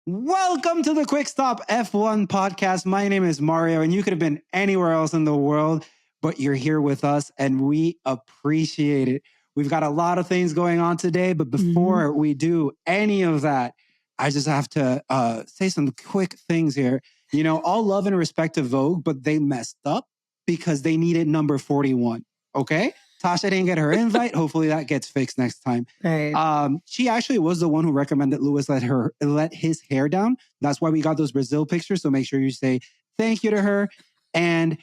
Welcome to the Quick Stop F1 podcast. My name is Mario, and you could have been anywhere else in the world, but you're here with us, and we appreciate it. We've got a lot of things going on today, but before we do any of that, I just have to say some quick things here. You know, all love and respect to Vogue, but they messed up because they needed number 41, okay? Tasha didn't get her invite. Hopefully that gets fixed next time. Right. She actually was the one who recommended Lewis let his hair down. That's why we got those Brazil pictures. So make sure you say thank you to her. And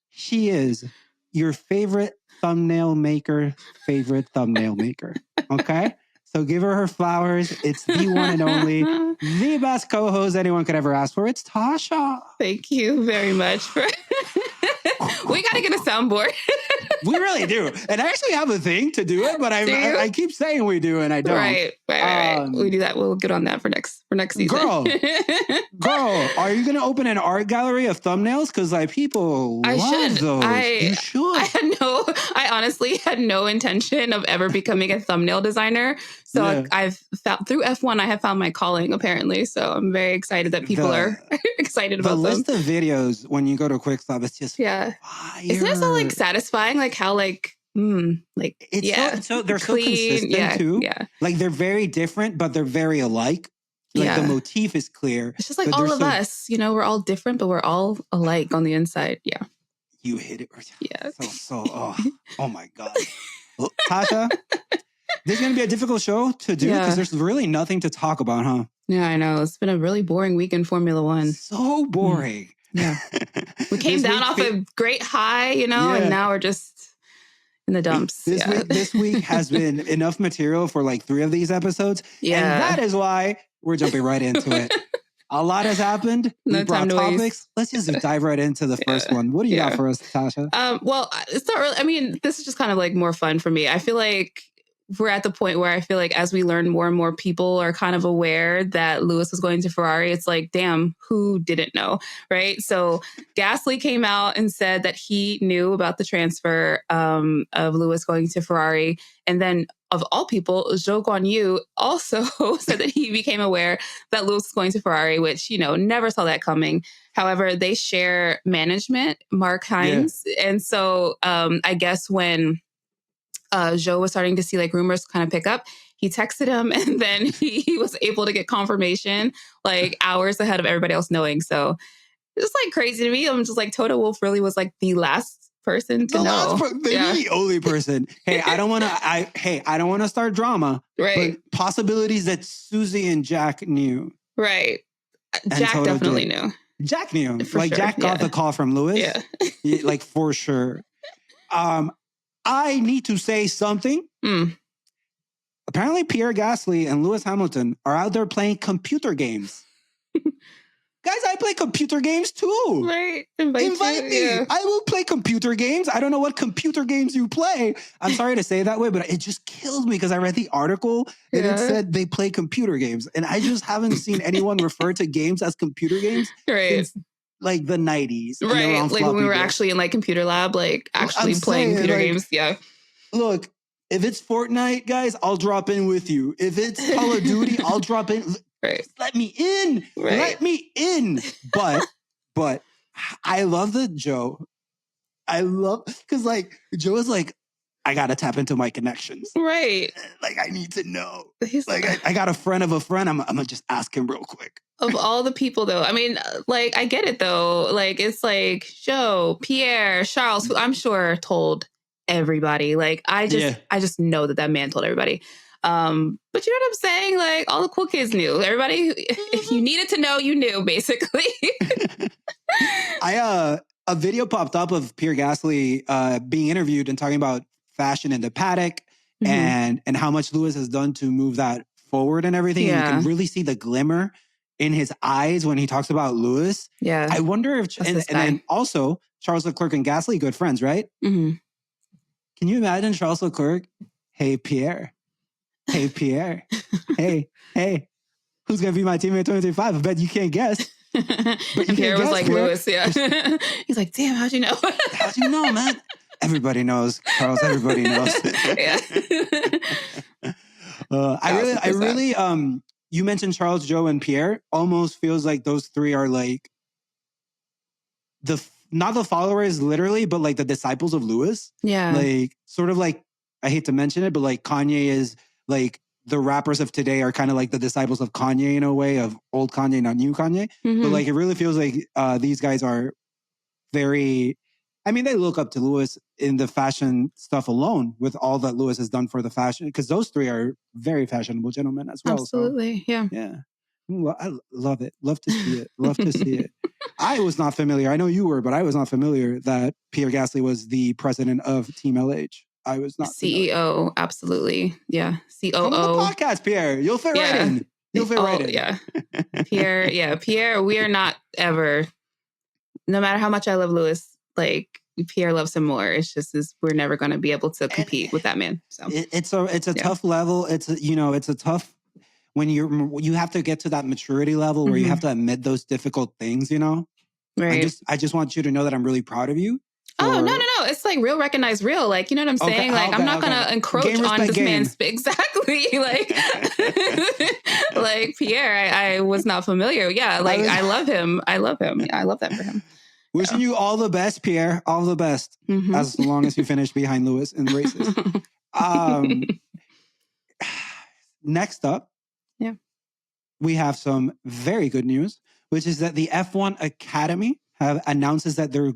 she is your favorite thumbnail maker. Okay? So give her her flowers. It's the one and only, the best co-host anyone could ever ask for. It's Tasha. Thank you very much for... We got to get a soundboard. We really do. And I actually have a thing to do it, but I keep saying we do and I don't. Right. We do that. We'll get on that for next season. Girl, are you going to open an art gallery of thumbnails? Because people love those. You should. I honestly had no intention of ever becoming a thumbnail designer. So I've found through F1, I have found my calling apparently. So I'm very excited that people are excited about them. The list of videos when you go to Quick Stop, it's just fire. Isn't it so like satisfying? Like how it's so they're clean, so consistent too. Yeah. Like they're very different, but they're very alike. Like the motif is clear. It's just like all of us, you know, we're all different, but we're all alike on the inside. Yeah. You hit it. Yeah. Oh my God. Well, Tasha, this is going to be a difficult show to do because there's really nothing to talk about, huh? Yeah, I know. It's been a really boring week in Formula One. So boring. Yeah. We came down off a great high, you know, and now we're just in the dumps. This week has been enough material for like 3 of these episodes. Yeah. And that is why we're jumping right into it. A lot has happened. We brought topics. Let's just dive right into the first one. What do you got for us, Tasha? Well, it's not really, I mean, this is just kind of like more fun for me. I feel like we're at the point where I feel like as we learn more and more people are kind of aware that Lewis was going to Ferrari. It's like, damn, who didn't know, right? So Gasly came out and said that he knew about the transfer of Lewis going to Ferrari. And then of all people, Zhou Guanyu also said that he became aware that Lewis was going to Ferrari, which, you know, never saw that coming. However, they share management, Mark Hines. Yeah. And so I guess when Zhou was starting to see like rumors kind of pick up, he texted him and then he was able to get confirmation like hours ahead of everybody else knowing. So it's just like crazy to me. I'm just like, Toto Wolff really was like the last person to know. Maybe the only person. Hey, I don't want to start drama. Right. But possibilities that Susie and Jack knew. Right. And Jack Toto definitely knew. Jack knew. For like sure. Jack got the call from Lewis. Yeah. Like for sure. I need to say something. Apparently, Pierre Gasly and Lewis Hamilton are out there playing computer games. Guys, I play computer games too. Right. Invite me. Yeah. I will play computer games. I don't know what computer games you play. I'm sorry to say it that way, but it just killed me because I read the article and it said they play computer games. And I just haven't seen anyone refer to games as computer games since like the 90s. Right. Like when we were actually in like computer lab, like actually playing computer games. Yeah. Look, if it's Fortnite, guys, I'll drop in with you. If it's Call of Duty, I'll drop in. Right. Let me in. Right. Let me in. But I love that Joe. Because like Joe is like, I gotta tap into my connections. Right. Like I need to know. He's like I got a friend of a friend. I'm gonna just ask him real quick. Of all the people though, I mean, like I get it though. Like it's like Joe, Pierre, Charles, who I'm sure told everybody. Like I just know that man told everybody. But you know what I'm saying? Like all the cool kids knew. Everybody, if you needed to know, you knew basically. A video popped up of Pierre Gasly being interviewed and talking about fashion in the paddock and how much Lewis has done to move that forward and everything. Yeah. And you can really see the glimmer in his eyes when he talks about Lewis. Yeah. I wonder if, and then also Charles Leclerc and Gasly, good friends, right? Mm-hmm. Can you imagine Charles Leclerc? Hey, Pierre. Hey, Pierre. hey, who's going to be my teammate in 2025? I bet you can't guess. But Pierre was like Pierre. Lewis, yeah. He's like, damn, how'd you know? How'd you know, man? Everybody knows, Charles. Everybody knows. Yeah. I really you mentioned Charles, Joe, and Pierre. Almost feels like those three are like not the followers literally, but like the disciples of Lewis. Yeah. Like sort of like, I hate to mention it, but like Kanye is like the rappers of today are kind of like the disciples of Kanye in a way, of old Kanye, not new Kanye. But like it really feels like these guys are very, I mean, they look up to Lewis in the fashion stuff alone with all that Lewis has done for the fashion, because those three are very fashionable gentlemen as well. Absolutely. So, yeah. Well, I love it. Love to see it. Love to see it. I was not familiar. I know you were, but I was not familiar that Pierre Gasly was the president of Team LH. I was not CEO. familiar. Absolutely. Yeah. COO. Come on the podcast, Pierre. You'll fit right in. You'll fit right in. Yeah. Pierre. Yeah. Pierre, we are not ever, no matter how much I love Lewis, like Pierre loves him more. It's just, we're never going to be able to compete with that man. So it's a tough level. It's a tough, when you have to get to that maturity level where you have to admit those difficult things, Right. I just want you to know that I'm really proud of you. Oh, no. It's like real recognize real. Like, you know what I'm saying? Like, I'm not going to encroach on this man's... Exactly. Like, like Pierre, I was not familiar. Yeah. Like, I love him. I love him. Yeah, I love that for him. Wishing you all the best, Pierre. All the best. As long as you finish behind Lewis in races. Next up. Yeah. We have some very good news, which is that the F1 Academy announces that there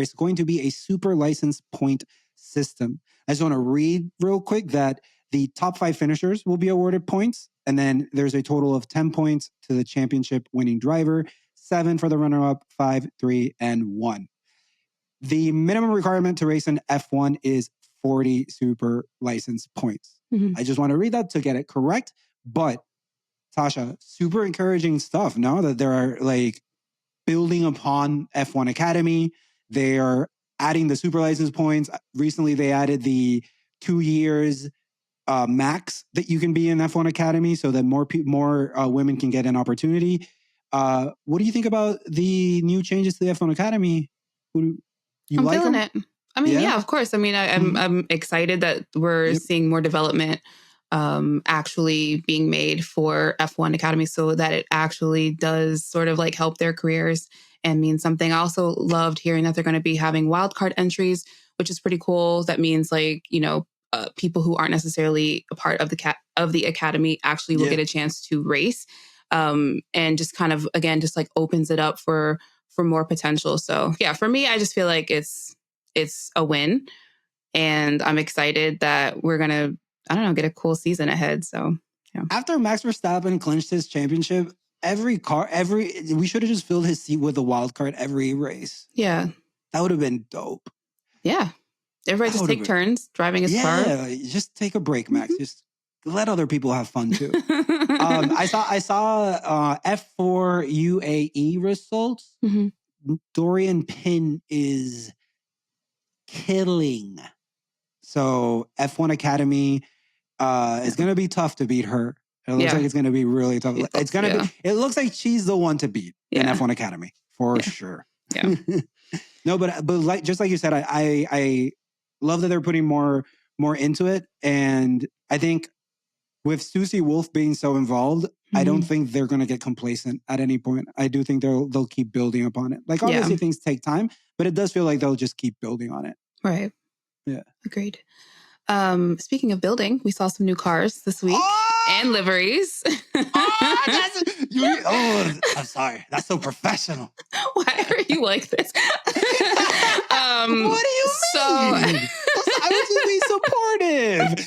is going to be a super license point system. I just want to read real quick that the top 5 finishers will be awarded points, and then there's a total of 10 points to the championship winning driver, 7 for the runner-up, 5, 3, and 1. The minimum requirement to race in F1 is 40 super license points. I just want to read that to get it correct, but Tasha, super encouraging stuff, no? That there are like building upon F1 Academy. They are adding the super license points. Recently, they added the 2 years max that you can be in F1 Academy so that more women can get an opportunity. What do you think about the new changes to the F1 Academy? I'm feeling it. I mean, yeah, of course. I mean, I'm excited that we're seeing more development actually being made for F1 Academy so that it actually does sort of like help their careers and mean something. I also loved hearing that they're going to be having wildcard entries, which is pretty cool. That means like, people who aren't necessarily a part of the academy actually will get a chance to race. And just kind of, again, just like opens it up for more potential. So yeah, for me, I just feel like it's a win, and I'm excited that we're going to, get a cool season ahead. So, yeah. After Max Verstappen clinched his championship, we should have just filled his seat with a wild card every race. Yeah. That would have been dope. Yeah. Everybody just take turns driving his car. Yeah, just take a break, Max. Just let other people have fun too. I saw F4 UAE results. Dorian Pin is killing. So F1 Academy is going to be tough to beat her. It looks like it's going to be really tough. It's going to be. It looks like she's the one to beat in F1 Academy for sure. Yeah. No, but like just like you said, I love that they're putting more into it, and I think with Susie Wolff being so involved, I don't think they're going to get complacent at any point. I do think they'll keep building upon it. Like obviously things take time, but it does feel like they'll just keep building on it. Right. Yeah. Agreed. Speaking of building, we saw some new cars this week and liveries. I'm sorry. That's so professional. Why are you like this? What do you mean? I was just being supportive.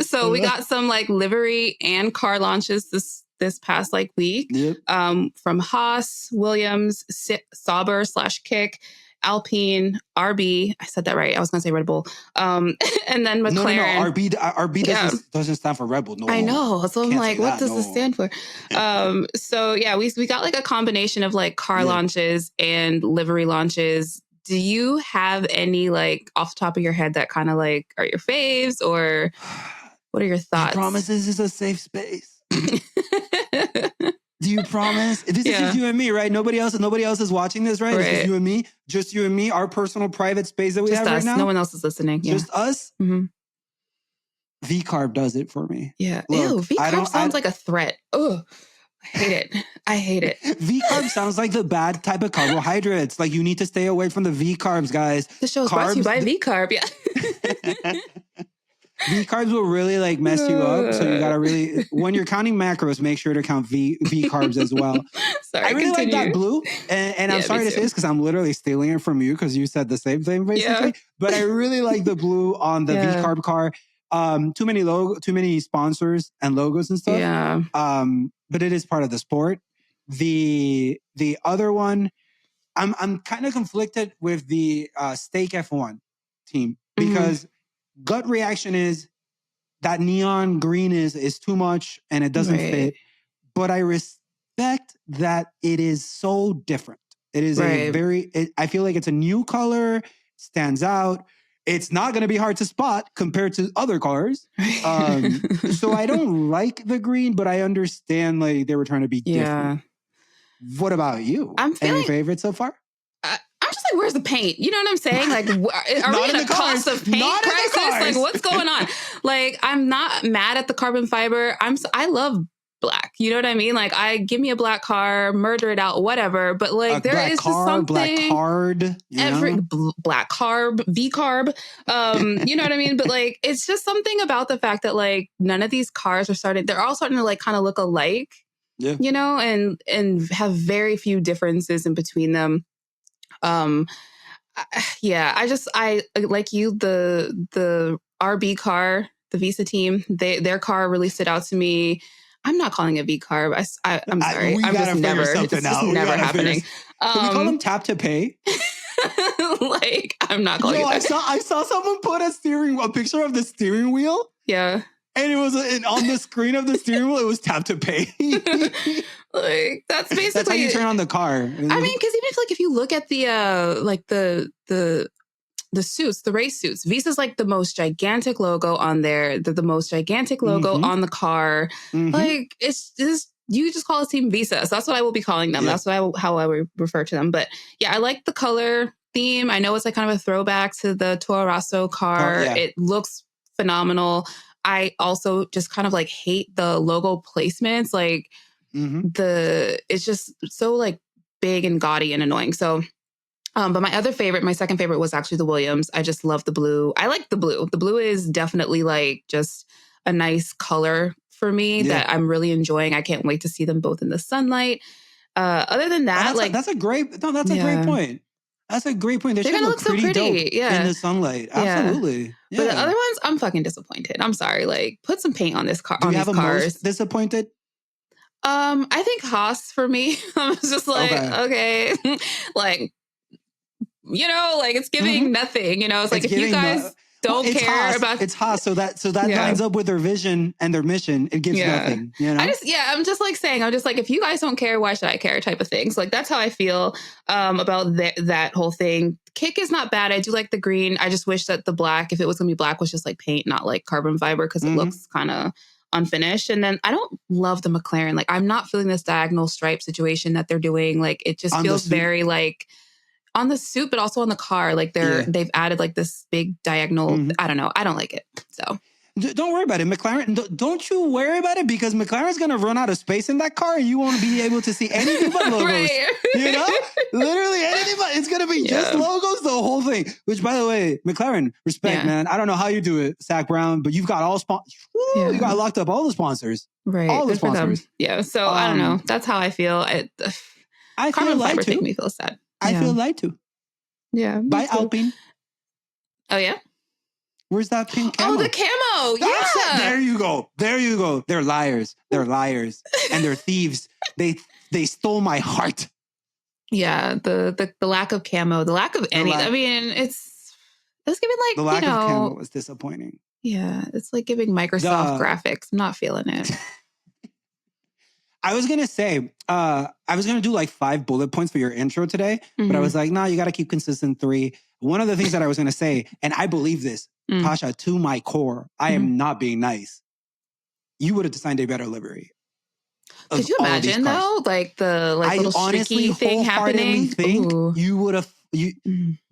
So we got some like livery and car launches this past like week. From Haas, Williams, Sauber/Kick, Alpine, RB. I said that right. I was going to say Red Bull. And then McLaren. No. RB doesn't stand for Red Bull. No, I know. So I'm like, what does this stand for? So yeah, we got like a combination of like car launches and livery launches. Do you have any like off the top of your head that kind of like are your faves, or what are your thoughts? I promise this is a safe space. Do you promise? This is just you and me, right? Nobody else is watching this, right? It's just you and me, our personal private space that we have right now. No one else is listening. Just us? V-carb does it for me. Yeah. Look, Ew, V-carb sounds like a threat. Oh, I hate it. I hate it. V-carb sounds like the bad type of carbohydrates. Like, you need to stay away from the V-carbs, guys. The show is brought to you by V-carb. Yeah. V-carbs will really like mess you up. So you gotta really, when you're counting macros, make sure to count V-carbs as well. Sorry, I really like that blue. And I'm sorry to say this because I'm literally stealing it from you because you said the same thing basically. Yeah. But I really like the blue on the V-carb car. Too many sponsors and logos and stuff. Yeah. But it is part of the sport. The other one, I'm kind of conflicted with the Stake F1 team because gut reaction is that neon green is too much and it doesn't fit. But I respect that it is so different. It is I feel like it's a new color, stands out. It's not going to be hard to spot compared to other cars. So I don't like the green, but I understand like they were trying to be different. What about you? Any favorites so far? I'm just like, where's the paint? You know what I'm saying? Like, are we in a cost of paint crisis? Like, what's going on? Like, I'm not mad at the carbon fiber. I love black. You know what I mean? Like, give me a black car, murder it out, whatever. But like, there is just something. Black card. Black carb, V-carb. You know what I mean? But like, it's just something about the fact that like none of these cars they're all starting to like kind of look alike. Yeah. You know, and have very few differences in between them. I like you, the RB car, the Visa team, their car really stood out to me. I'm not calling it V-carb. I'm sorry. I'm just never. It's just never happening. Can we call them tap to pay? Like, I'm not calling it that. I saw someone put a picture of the steering wheel. Yeah. And it was on the screen of the steering wheel, it was tap to pay. Like, that's basically... That's how you turn on the car. I mean, because even if you look at the suits, the race suits, Visa's like the most gigantic logo on there. The most gigantic logo on the car. Like, it's just... You just call a team Visa. So that's what I will be calling them. Yeah. That's how I would refer to them. But yeah, I like the color theme. I know it's like kind of a throwback to the Toro Rosso car. It looks phenomenal. I also just kind of like hate the logo placements. Like it's just so like big and gaudy and annoying. So, but my second favorite was actually the Williams. I just love the blue. I like the blue. The blue is definitely like just a nice color for me that I'm really enjoying. I can't wait to see them both in the sunlight. Other than that, that's a great point. That's a great point. They're gonna look pretty dope in the sunlight. Absolutely. Yeah. But the other ones, I'm fucking disappointed. I'm sorry. Like, put some paint on this car. Do you have a most disappointed? I think Haas for me. I was just like, okay. Like, you know, like it's giving nothing. You know, it's like if you guys don't care about it's Haas, so that lines up with their vision and their mission. It gives nothing. You know, I'm just like if you guys don't care, why should I care? Type of things. Like that's how I feel about that whole thing. Kick is not bad. I do like the green. I just wish that the black, if it was gonna be black, was just like paint, not like carbon fiber, because it looks kind of unfinished. And then I don't love the McLaren. Like I'm not feeling this diagonal stripe situation that they're doing. Like it just feels very like. On the suit, but also on the car, like they've added like this big diagonal. I don't know. I don't like it. So don't worry about it, McLaren. Don't you worry about it because McLaren's gonna run out of space in that car, and you won't be able to see anything but logos. Right. You know, literally anything but it's gonna be just logos, the whole thing. Which, by the way, McLaren, respect, man. I don't know how you do it, Zach Brown, but you've got all you got locked up all the sponsors, right? All the sponsors. Yeah. So I don't know. That's how I feel. I feel lied to. Make me feel sad. I feel lied to. Yeah. By Alpine. Oh, yeah? Where's that pink camo? Oh, the camo. There you go. They're liars. And they're thieves. They stole my heart. Yeah. The lack of camo, the lack of any. I mean, it was giving like, the lack of camo was disappointing. Yeah. It's like giving Microsoft graphics. I'm not feeling it. I was going to say, I was going to do like 5 bullet points for your intro today, but I was like, no, you got to keep consistent 3. One of the things that I was going to say, and I believe this, Tasha, to my core, I am not being nice. You would have designed a better livery. Could you imagine though? Like the little streaky thing happening? Think you would have,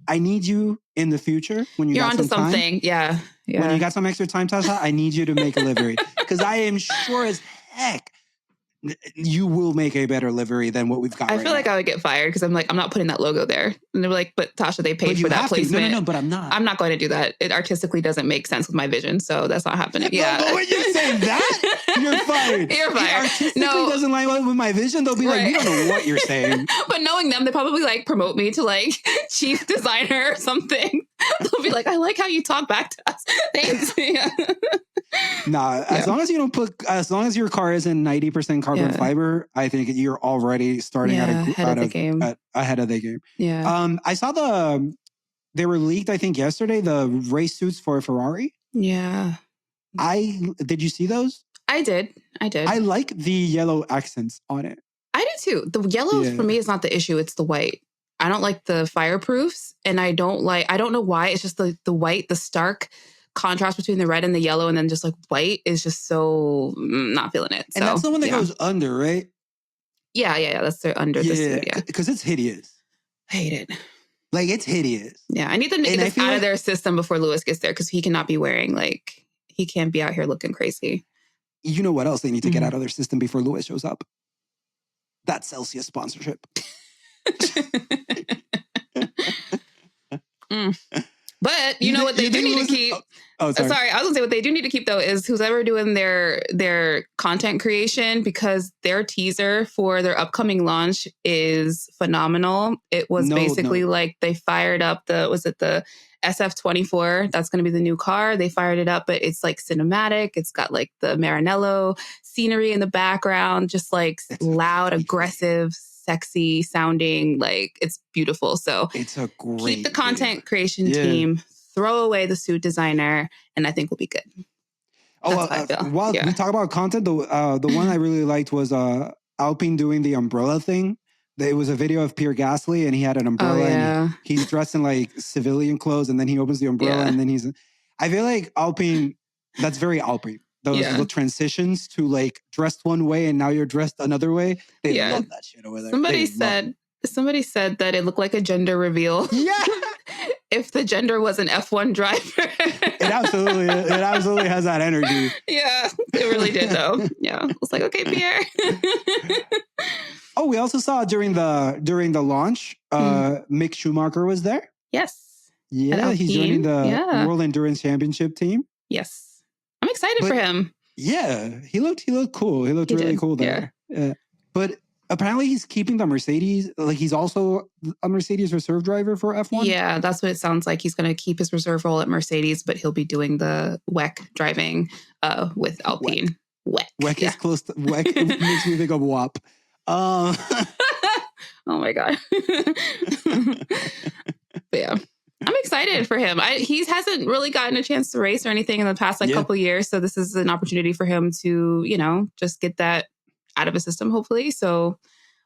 I need you in the future when You're got onto some time. something. Yeah. When you got some extra time, Tasha, I need you to make a livery. Because I am sure as heck you will make a better livery than what we've got I feel like I would get fired because I'm like, I'm not putting that logo there. And they're like, but Tasha, they paid for that placement. No, but I'm not. I'm not going to do that. It artistically doesn't make sense with my vision. So that's not happening. Yeah. But when you say that, you're fired. You're fired. It artistically doesn't line up with my vision. They'll be like, we don't know what you're saying. But knowing them, they probably like promote me to like chief designer or something. They'll be like, I like how you talk back to us. Thanks. Yeah. Nah, as long as you don't as long as your car isn't 90% carbon fiber, I think you're already starting ahead of the game. Yeah. I saw they were leaked, I think yesterday, the race suits for Ferrari. Yeah. Did you see those? I did. I like the yellow accents on it. I do too. The yellow for me is not the issue. It's the white. I don't like the fireproofs, and I don't know why. It's just the white, the stark contrast between the red and the yellow, and then just like white is just so not feeling it. So, and that's the one that goes under, right? Yeah. That's the under the suit. Yeah, because it's hideous. I hate it. Like, it's hideous. Yeah, I need them to get this out of their system before Lewis gets there, because he cannot be wearing he can't be out here looking crazy. You know what else they need to get out of their system before Lewis shows up? That Celsius sponsorship. But you know what they do need to keep? Oh, sorry. I was gonna say what they do need to keep though is who's ever doing their content creation, because their teaser for their upcoming launch is phenomenal. It was basically like they fired up the SF24. That's going to be the new car. They fired it up, but it's like cinematic. It's got like the Maranello scenery in the background, just like loud, aggressive, sexy sounding. Like, it's beautiful. So it's a great keep the content creation team, throw away the suit designer, and I think we'll be good. While we talk about content, the one I really liked was Alpine doing the umbrella thing. It was a video of Pierre Gasly, and he had an umbrella, and he's dressed in like civilian clothes, and then he opens the umbrella, and then I feel like Alpine, that's very Alpine. Those little transitions to like dressed one way and now you're dressed another way. They love that shit over there. Somebody said that it looked like a gender reveal. Yeah. If the gender was an F1 driver. It absolutely has that energy. Yeah, it really did though. Yeah. It's like, okay, Pierre. We also saw during the launch, Mick Schumacher was there. Yes. Yeah, he's joining the World Endurance Championship team. Yes. I'm excited for him. Yeah, he looked cool. He looked really cool there. Yeah. But apparently he's keeping the Mercedes. Like, he's also a Mercedes reserve driver for F1. Yeah, that's what it sounds like. He's going to keep his reserve role at Mercedes, but he'll be doing the WEC driving with Alpine. WEC is close to WEC. Makes me think of WAP. Oh my God. But yeah. I'm excited for him. He hasn't really gotten a chance to race or anything in the past couple of years. So this is an opportunity for him to, just get that out of his system, hopefully. So,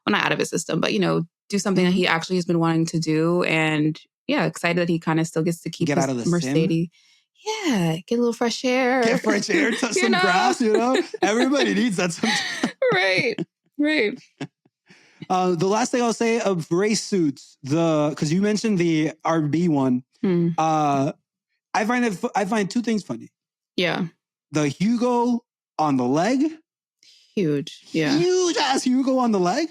well, not out of his system, but, do something that he actually has been wanting to do. And excited that he kind of still gets to keep get out of the Mercedes. Sim. Yeah, get a little fresh air. Get fresh air, touch some grass, Everybody needs that sometimes. Right. The last thing I'll say of race suits, because you mentioned the RB one, I find two things funny. Yeah. The Hugo on the leg. Huge. Yeah. Huge ass Hugo on the leg.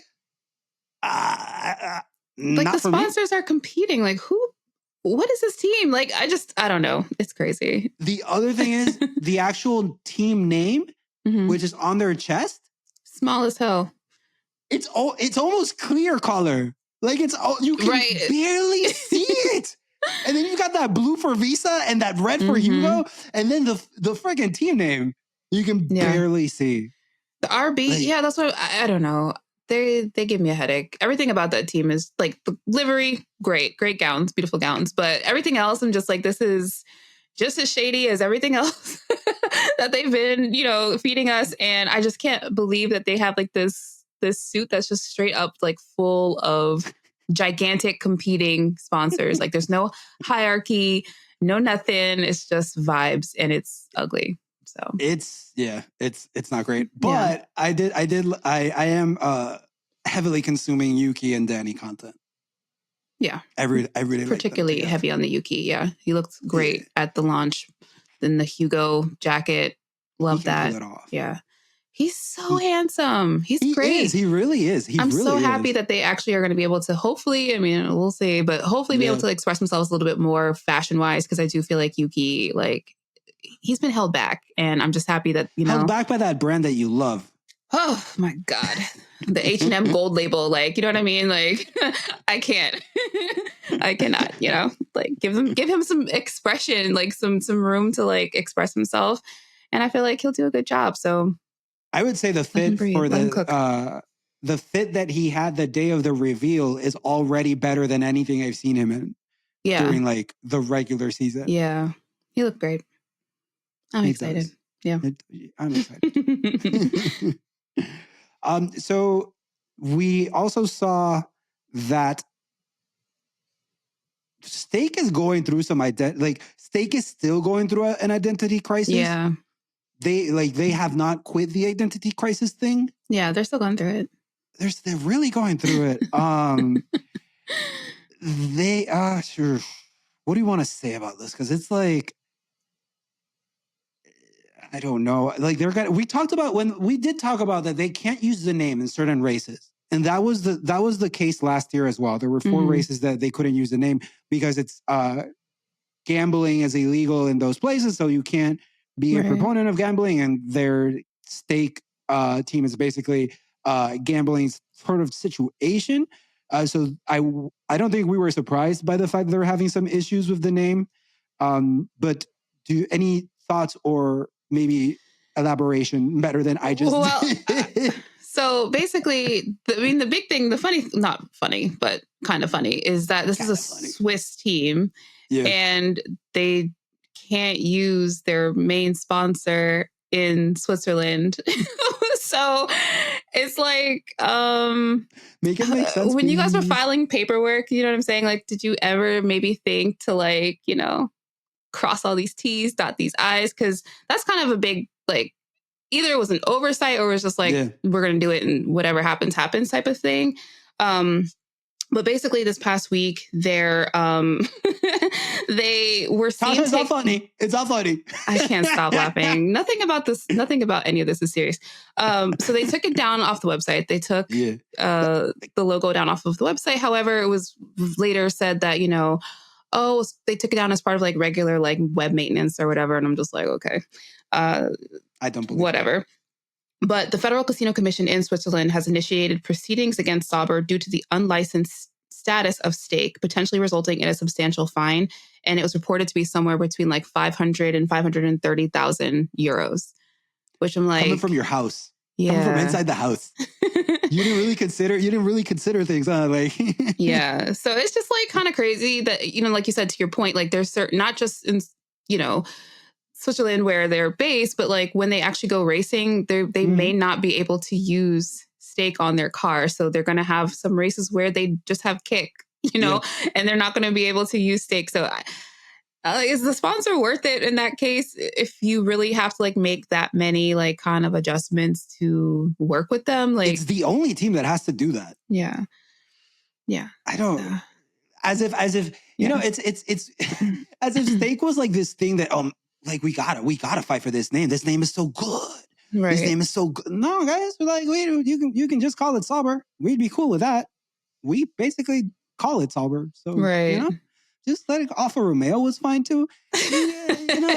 Like, the sponsors are competing. Like, what is this team? Like, I don't know. It's crazy. The other thing is the actual team name, which is on their chest. Small as hell. It's almost clear color. Like, you can barely see it. And then you got that blue for Visa and that red for Hugo. And then the freaking team name, you can barely see. The RB, that's what, I don't know. They give me a headache. Everything about that team is like the livery, great gowns, beautiful gowns. But everything else, I'm just like, this is just as shady as everything else that they've been, feeding us. And I just can't believe that they have like this suit that's just straight up like full of gigantic competing sponsors. Like, there's no hierarchy, no nothing. It's just vibes, and it's ugly. So it's not great. But I am heavily consuming Yuki and Danny content. Yeah. I really like particularly heavy on the Yuki. Yeah. He looked great at the launch. Then the Hugo jacket. Love that. Pull it off. Yeah. He's so handsome. He's He great. Is. He really is. I'm so happy that they actually are going to be able to hopefully, I mean, we'll see, but hopefully be able to express themselves a little bit more fashion wise. Cause I do feel like Yuki, like he's been held back, and I'm just happy that, held back by that brand that you love. Oh my God. The H&M gold label, like, you know what I mean? Like, I can't, I cannot, you know, like give him some expression, like some room to like express himself. And I feel like he'll do a good job. So I would say the fit for the fit that he had the day of the reveal is already better than anything I've seen him in during like the regular season. Yeah. He looked great. I'm excited. Yeah. I'm excited. So we also saw that Stake is going through some Stake is still going through an identity crisis. Yeah. They have not quit the identity crisis thing. Yeah, they're still going through it. They're really going through it. Sure. What do you want to say about this? Because it's like, I don't know. Like we talked about when we did talk about that they can't use the name in certain races. And that was the case last year as well. There were 4 races that they couldn't use the name because it's gambling is illegal in those places. So you can't be a proponent of gambling, and their Stake team is basically gambling sort of situation. So I don't think we were surprised by the fact that they're having some issues with the name. But any thoughts or maybe elaboration better than I just did? So basically, the big thing, not funny, but kind of funny, is that this is a Swiss team and they can't use their main sponsor in Switzerland. So it's like, make it make sense. When you guys were filing paperwork, you know what I'm saying? Like, did you ever maybe think to like, you know, cross all these T's, dot these I's? Because that's kind of a big, like, either it was an oversight or it was just like, we're going to do it and whatever happens type of thing. But basically this past week, they were seen. It's not funny. It's not funny. I can't stop laughing. Nothing about any of this is serious. So they took it down off the website. They took the logo down off of the website. However, it was later said that, you know, they took it down as part of like regular like web maintenance or whatever. And I'm just like, okay. I don't believe whatever. That. But the Federal Casino Commission in Switzerland has initiated proceedings against Sauber due to the unlicensed status of Stake, potentially resulting in a substantial fine. And it was reported to be somewhere between like 500 and 530,000 euros, which I'm like, coming from your house, coming from inside the house. You didn't really consider things, huh? Like, yeah. So it's just like kind of crazy that, you know, like you said, to your point, like there's certain, not just in, you know, Switzerland where they're based, but like when they actually go racing, they may not be able to use Stake on their car. So they're going to have some races where they just have kick, you know, and they're not going to be able to use Stake. So is the sponsor worth it in that case? If you really have to like make that many like kind of adjustments to work with them, like it's the only team that has to do that. Yeah. Yeah. I don't, as if, you know, it's as if Stake was like this thing that, like we gotta fight for this name. This name is so good. Right. This name is so good. No, guys, we're like, you can just call it Sauber. We'd be cool with that. We basically call it Sauber. So you know, just let it Alfa Romeo was fine too. You know,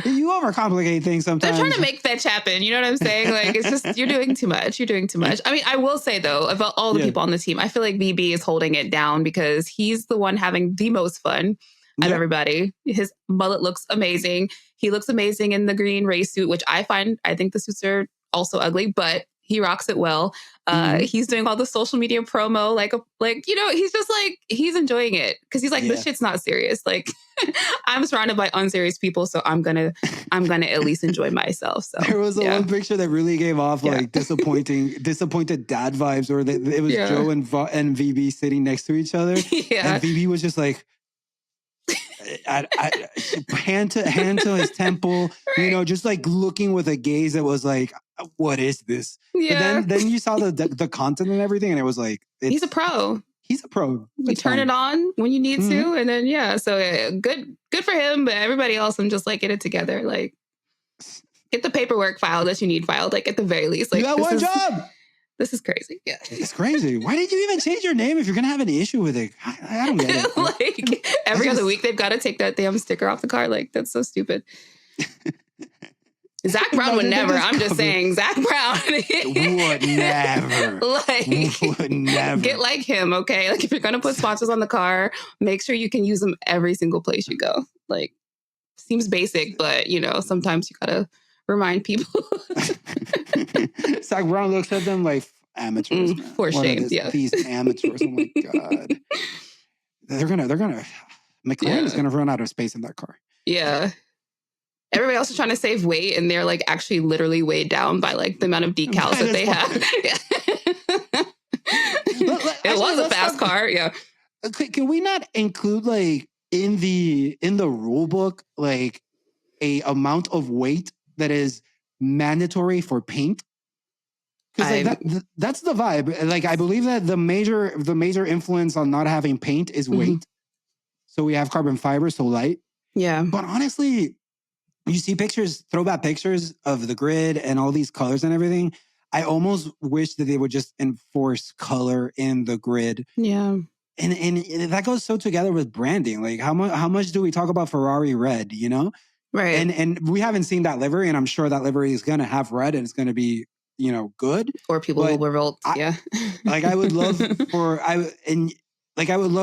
you overcomplicate things sometimes. They're trying to make fetch happen. You know what I'm saying? Like it's just you're doing too much. You're doing too much. I mean, I will say though, about all the people on the team, I feel like VB is holding it down because he's the one having the most fun of everybody. His mullet looks amazing. He looks amazing in the green race suit, which I think the suits are also ugly, but he rocks it well. He's doing all the social media promo, like, you know, he's just like, he's enjoying it. Cause he's like, this shit's not serious. Like I'm surrounded by unserious people. So I'm gonna at least enjoy myself. So there was one picture that really gave off like disappointed dad vibes, or it was Joe and VB sitting next to each other. And VB was just like, hand to his temple, you know, just like looking with a gaze that was like, what is this? But then you saw the content and everything, and it was like, he's a pro. He's a pro. You turn it on when you need to, and then so good for him. But everybody else, I'm just like, get it together. Like, get the paperwork filed that you need filed. Like, at the very least, like, you got one job. This is crazy. Yeah, it's crazy. Why did you even change your name if you're gonna have an issue with it? I don't get it. Like, every other week they've got to take that damn sticker off the car. Like, that's so stupid. Zach Brown would never. I'm just saying, Zach Brown would never. Would never. Get like him, okay? Like, if you're gonna put sponsors on the car, make sure you can use them every single place you go. Like, seems basic, but sometimes you gotta remind people. Zach Brown looks at them like amateurs. For shame, yeah. These amateurs. Oh my god. They're gonna. McLaren is gonna run out of space in that car. Yeah. Everybody else is trying to save weight, and they're like actually literally weighed down by like the amount of decals that they have. It was a fast car, yeah. Can we not include like in the rule book like a amount of weight that is mandatory for paint? Because like that's the vibe. Like, I believe that the major influence on not having paint is weight. So we have carbon fiber, so light. Yeah. But honestly, you see throwback pictures of the grid and all these colors and everything. I almost wish that they would just enforce color in the grid. Yeah. And that goes so together with branding. Like, how much do we talk about Ferrari red, Right. And we haven't seen that livery, and I'm sure that livery is going to have red and it's going to be, good. Or people will revolt. Like, I would love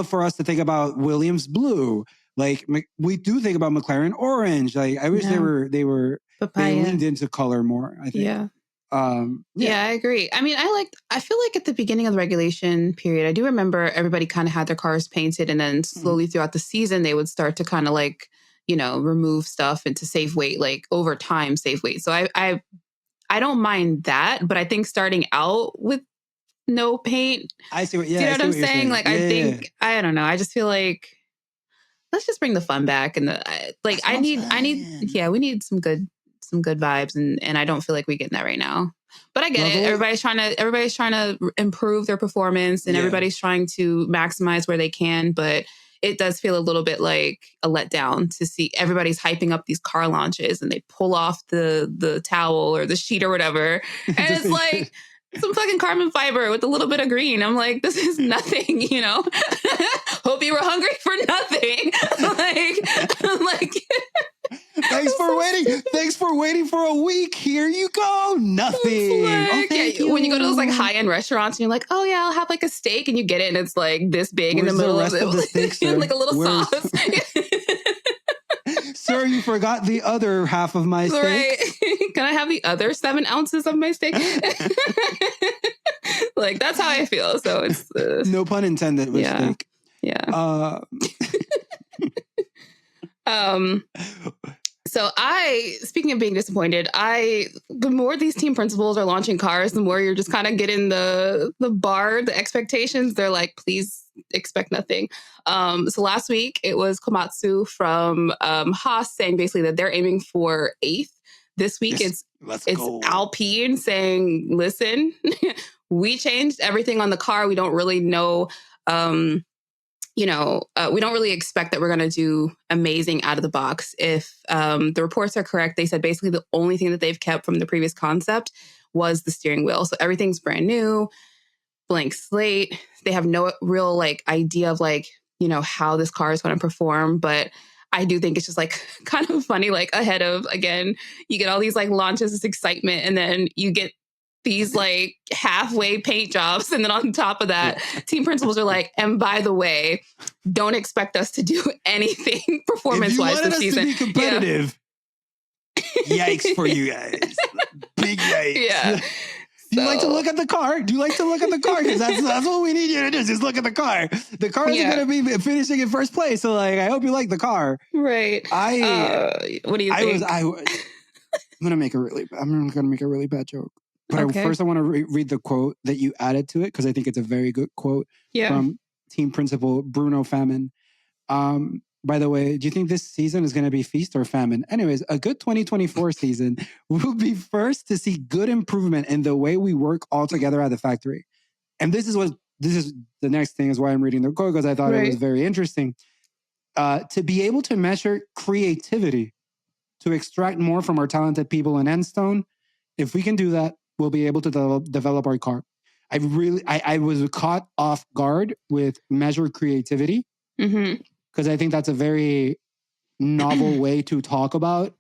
for us to think about Williams blue. Like, we do think about McLaren orange. Like, I wish they leaned into color more, I think. Yeah. I agree. I mean, I feel like at the beginning of the regulation period, I do remember everybody kind of had their cars painted, and then slowly throughout the season, they would start to kind of like, remove stuff and to save weight, like over time, save weight. So I don't mind that, but I think starting out with no paint, I see what, do you know what I'm saying? Like, I don't know. I just feel like, let's just bring the fun back. And we need some good vibes. And I don't feel like we're getting that right now, but I get it. Everybody's trying to improve their performance, and everybody's trying to maximize where they can. But it does feel a little bit like a letdown to see everybody's hyping up these car launches, and they pull off the towel or the sheet or whatever. And it's like some fucking carbon fiber with a little bit of green. I'm like, this is nothing, Hope you were hungry for nothing. like Thanks for waiting for a week. Here you go. Nothing. When you go to those like high-end restaurants and you're like, oh yeah, I'll have like a steak, and you get it and it's like this big in the middle of it. The steak, like a little sauce. Sir, you forgot the other half of my steak. Right. Can I have the other 7 ounces of my steak? Like, that's how I feel. So it's no pun intended with steak. Yeah. So speaking of being disappointed, the more these team principals are launching cars, the more you're just kind of getting the expectations. They're like, please expect nothing. So last week it was Komatsu from Haas saying basically that they're aiming for 8th. This week it's Alpine saying, listen, we changed everything on the car. We don't really know. We don't really expect that we're going to do amazing out of the box. If the reports are correct, they said basically the only thing that they've kept from the previous concept was the steering wheel. So everything's brand new, blank slate. They have no real idea of how this car is going to perform. But I do think it's just kind of funny, ahead of, again, you get all these launches, this excitement, and then you get these halfway paint jobs. And then on top of that, team principals are like, and by the way, don't expect us to do anything performance-wise this season. If you wanted us to be competitive, yikes for you guys. Big yikes. Yeah. Do you like to look at the car? Do you like to look at the car? Because that's what we need you to do. Just look at the car. The car isn't going to be finishing in first place. So I hope you like the car. Right. What do you think? I'm going to make a really bad joke. But first I want to read the quote that you added to it, because I think it's a very good quote from team principal Bruno Famine. By the way, do you think this season is going to be feast or famine? Anyways, a good 2024 season will be first to see good improvement in the way we work all together at the factory. And this is what this is the next thing is why I'm reading the quote, because I thought it was very interesting. To be able to measure creativity, to extract more from our talented people in Enstone, if we can do that, we'll be able to develop our car. I was caught off guard with measured creativity, because I think that's a very novel way to talk about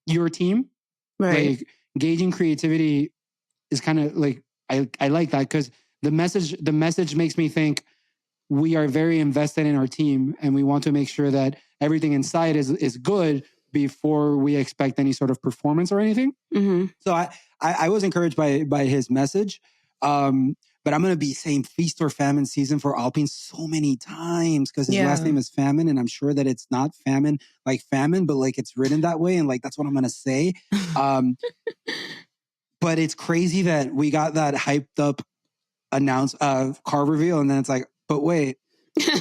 your team. Right. Like gauging creativity is kind of like, I like that, because the message makes me think we are very invested in our team and we want to make sure that everything inside is good before we expect any sort of performance or anything. So I was encouraged by his message. But I'm going to be saying feast or famine season for Alpine so many times, because his last name is Famine, and I'm sure that it's not famine like famine, but like it's written that way, and like that's what I'm going to say. But it's crazy that we got that hyped up car reveal, and then it's like, but wait,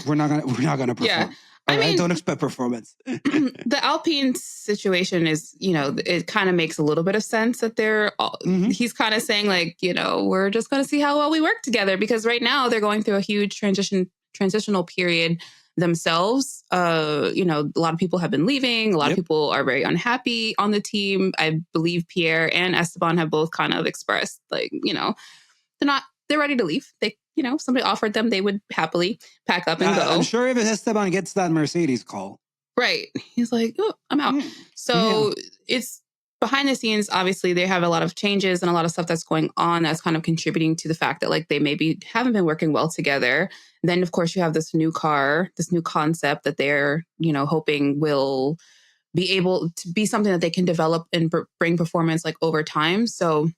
we're not gonna perform. Yeah. I mean, don't expect performance. The Alpine situation is, it kind of makes a little bit of sense that he's kind of saying like, we're just going to see how well we work together, because right now they're going through a huge transitional period themselves. A lot of people have been leaving. A lot of people are very unhappy on the team. I believe Pierre and Esteban have both kind of expressed like, they're ready to leave. They, somebody offered them, they would happily pack up and go. I'm sure if Esteban gets that Mercedes call. Right. He's like, oh, I'm out. So it's behind the scenes. Obviously, they have a lot of changes and a lot of stuff that's going on that's kind of contributing to the fact that like they maybe haven't been working well together. Then, of course, you have this new car, this new concept that they're, hoping will be able to be something that they can develop and bring performance like over time. So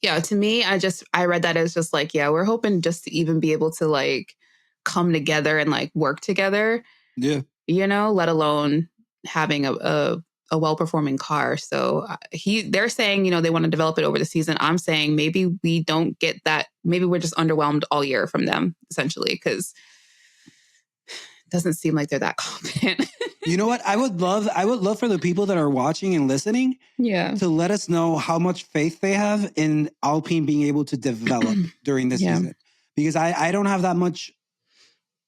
yeah, to me, I read that as just like, yeah, we're hoping just to even be able to like come together and like work together. Yeah. Let alone having a well-performing car. So they're saying, they want to develop it over the season. I'm saying maybe we don't get that. Maybe we're just underwhelmed all year from them, essentially, because it doesn't seem like they're that confident. You know what? I would love for the people that are watching and listening to let us know how much faith they have in Alpine being able to develop during this season. Because I don't have that much.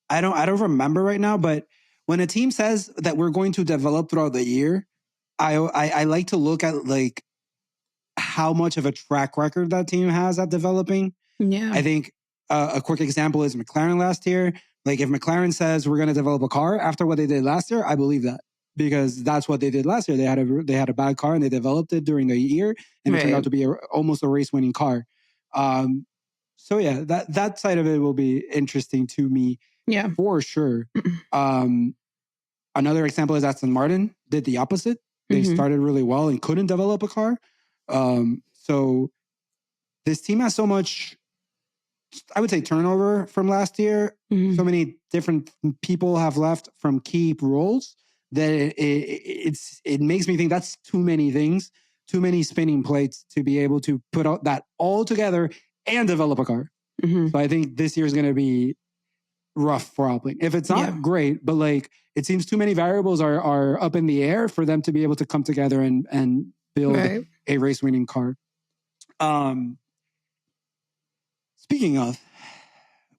I don't remember right now, but when a team says that we're going to develop throughout the year, I like to look at like how much of a track record that team has at developing. Yeah. I think a quick example is McLaren last year. Like if McLaren says we're going to develop a car after what they did last year, I believe that, because that's what they did last year. They had a bad car and they developed it during the year, and it turned out to be almost a race winning car. So yeah, that side of it will be interesting to me. Yeah, for sure. Another example is Aston Martin did the opposite. They started really well and couldn't develop a car. So this team has so much, I would say, turnover from last year. So many different people have left from key roles that it makes me think that's too many things, too many spinning plates to be able to put out that all together and develop a car. So I think this year is going to be rough for Alpine. If it's not great, but like it seems too many variables are up in the air for them to be able to come together and build a race winning car. Speaking of,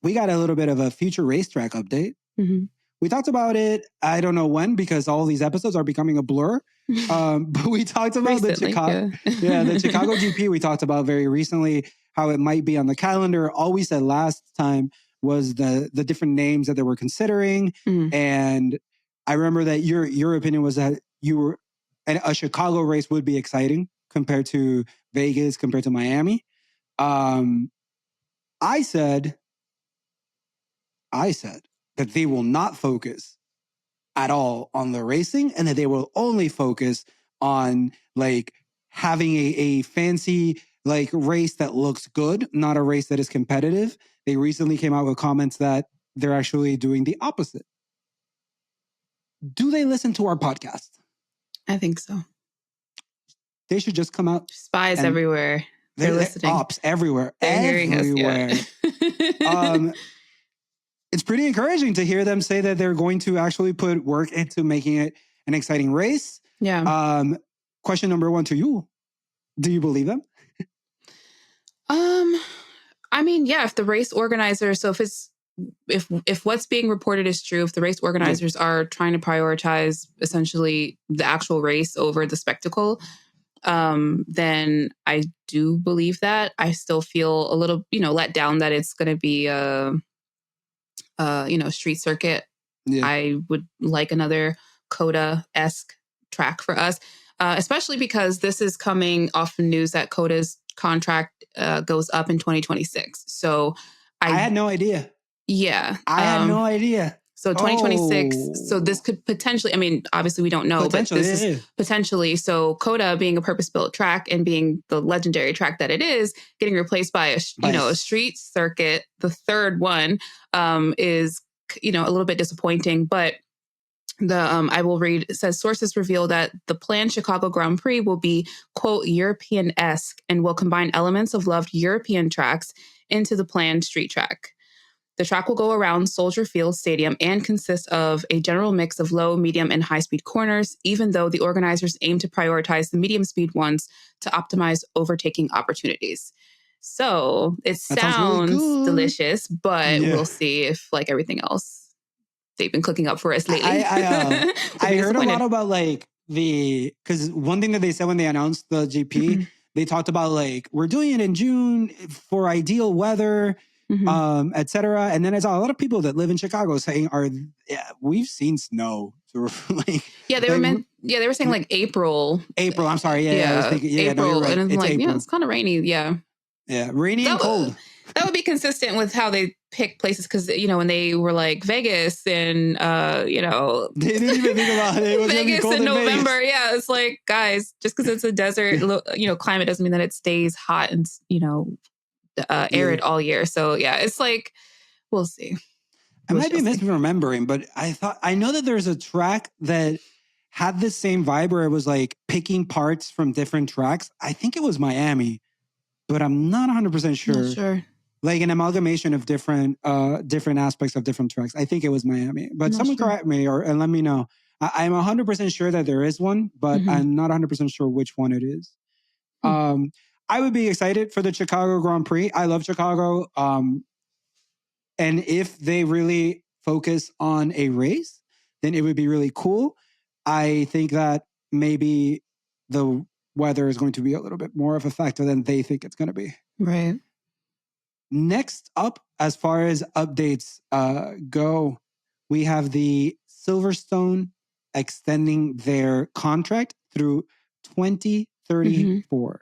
we got a little bit of a future racetrack update. We talked about it, I don't know when, because all these episodes are becoming a blur. But we talked about the Chicago GP. We talked about very recently how it might be on the calendar. All we said last time was the different names that they were considering. And I remember that your opinion was that a Chicago race would be exciting compared to Vegas, compared to Miami. I said that they will not focus at all on the racing, and that they will only focus on like having a fancy like race that looks good, not a race that is competitive. They recently came out with comments that they're actually doing the opposite. Do they listen to our podcast? I think so. They should just come out. Spies everywhere. They're listening. Ops everywhere. They're hearing us. Yeah. It's pretty encouraging to hear them say that they're going to actually put work into making it an exciting race. Yeah. Question number one to you. Do you believe them? I mean, yeah, if the race organizer, so if what's being reported is true, if the race organizers are trying to prioritize essentially the actual race over the spectacle, then I do believe that. I still feel a little, let down that it's going to be a street circuit. Yeah. I would like another COTA-esque track for us, especially because this is coming off news that COTA's contract goes up in 2026. So I had no idea. Yeah. I had no idea. So 2026, so this could potentially, I mean, obviously we don't know, but this is potentially, so COTA being a purpose-built track and being the legendary track that it is, getting replaced by a street circuit, the third one, is, a little bit disappointing. But I will read, it says, sources reveal that the planned Chicago Grand Prix will be, quote, European-esque and will combine elements of loved European tracks into the planned street track. The track will go around Soldier Field Stadium and consist of a general mix of low, medium, and high-speed corners, even though the organizers aim to prioritize the medium-speed ones to optimize overtaking opportunities. So it sounds really delicious, but we'll see if, like everything else they've been cooking up for us lately. I heard a lot about because one thing that they said when they announced the GP, they talked about we're doing it in June for ideal weather. Etc. And then I saw a lot of people that live in Chicago saying, we've seen snow. So they were saying April. April, I'm sorry. Yeah, I was thinking, April. No, you're right. And it's April. It's kind of rainy. Yeah. Yeah, rainy and cold. That would be consistent with how they pick places because, when they were Vegas and, They didn't even think about it. It was Vegas in November. Vegas. Yeah, it's guys, just because it's a desert, climate doesn't mean that it stays hot and, arid all year. So yeah, it's we'll see. I might be misremembering, but I know that there's a track that had the same vibe where it was picking parts from different tracks. I think it was Miami, but I'm not 100% sure. Not sure. An amalgamation of different aspects of different tracks. I think it was Miami, but someone correct me and let me know. I'm 100% sure that there is one, but I'm not 100% sure which one it is. I would be excited for the Chicago Grand Prix. I love Chicago. And if they really focus on a race, then it would be really cool. I think that maybe the weather is going to be a little bit more of a factor than they think it's going to be. Right. Next up, as far as updates go, we have the Silverstone extending their contract through 2034.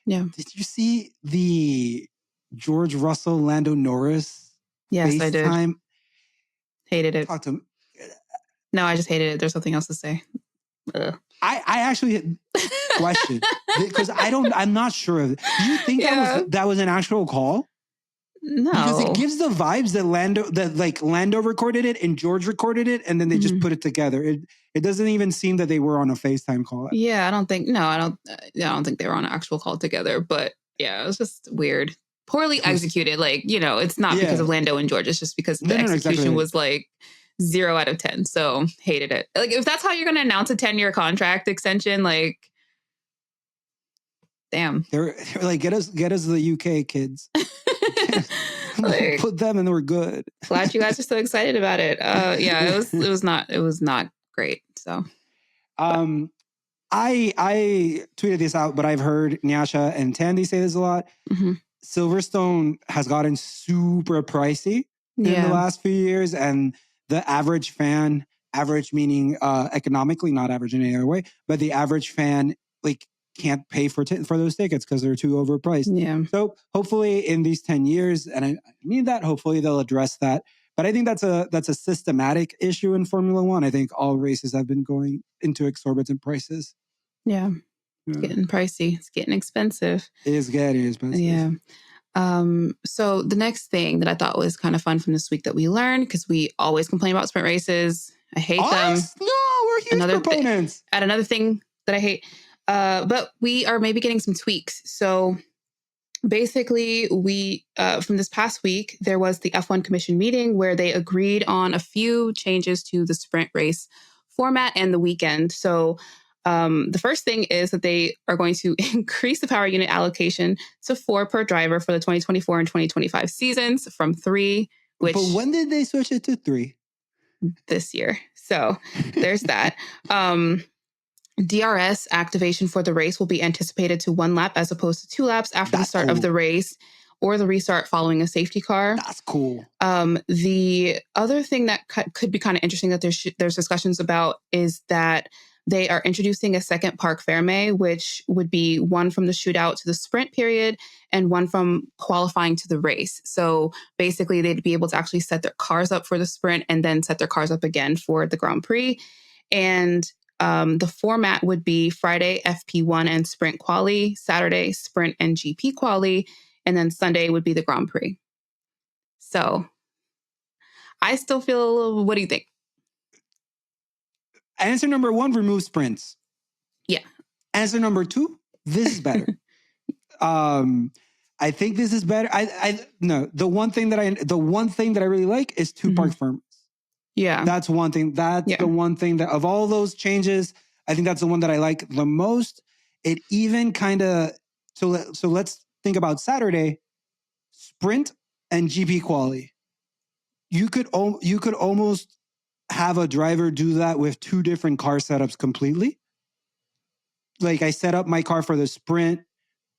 Yeah. Did you see the George Russell, Lando Norris? Yes, I did. Hated it. Talk to him. No, I just hated it. There's something else to say. I actually question because I'm not sure. Do you think that was an actual call? No, because it gives the vibes that Lando recorded it and George recorded it, and then they just put it together. It doesn't even seem that they were on a FaceTime call. Yeah, I don't think they were on an actual call together. But yeah, it was just weird, poorly executed. It's not because of Lando and George. It's just because the execution was 0 out of 10. So hated it. If that's how you're going to announce a 10-year contract extension, damn. They're get us the UK kids. Put them and we're good. Glad you guys are so excited about it. It was not great. So I tweeted this out, but I've heard Nyasha and Tandy say this a lot. Silverstone has gotten super pricey in the last few years, and the average fan, average meaning economically, not average in any other way, but the average fan can't pay for those tickets because they're too overpriced. Yeah. So hopefully in these 10 years, and I mean that, hopefully they'll address that. But I think that's a systematic issue in Formula One. I think all races have been going into exorbitant prices. Yeah. It's getting pricey. It's getting expensive. It is getting expensive. Yeah. So the next thing that I thought was kind of fun from this week that we learned, because we always complain about sprint races. I hate them. No, we're huge proponents. Add another thing that I hate. But we are maybe getting some tweaks. So basically, we from this past week, there was the F1 Commission meeting where they agreed on a few changes to the sprint race format and the weekend. So The first thing is that they are going to increase the power unit allocation to 4 per driver for the 2024 and 2025 seasons from 3, which... But when did they switch it to 3? This year. So there's that. DRS activation for the race will be anticipated to 1 lap as opposed to 2 laps after the start of the race or the restart following a safety car. That's cool. The other thing that could be kind of interesting that there's discussions about is that they are introducing a second parc fermé, which would be 1 from the shootout to the sprint period and 1 from qualifying to the race. So basically, they'd be able to actually set their cars up for the sprint and then set their cars up again for the Grand Prix. And the format would be Friday, FP1 and sprint quali, Saturday, sprint and GP quali, and then Sunday would be the Grand Prix. So I still feel a little, what do you think? Answer number 1, remove sprints. Yeah. Answer number 2, this is better. I think this is better. No, the one thing that I really like is 2 parc fermés. Yeah. That's one thing. That's the one thing that of all those changes, I think that's the one that I like the most. It even kind of, so let's think about Saturday, sprint and GP quali. You could almost have a driver do that with 2 different car setups completely. Like I set up my car for the sprint,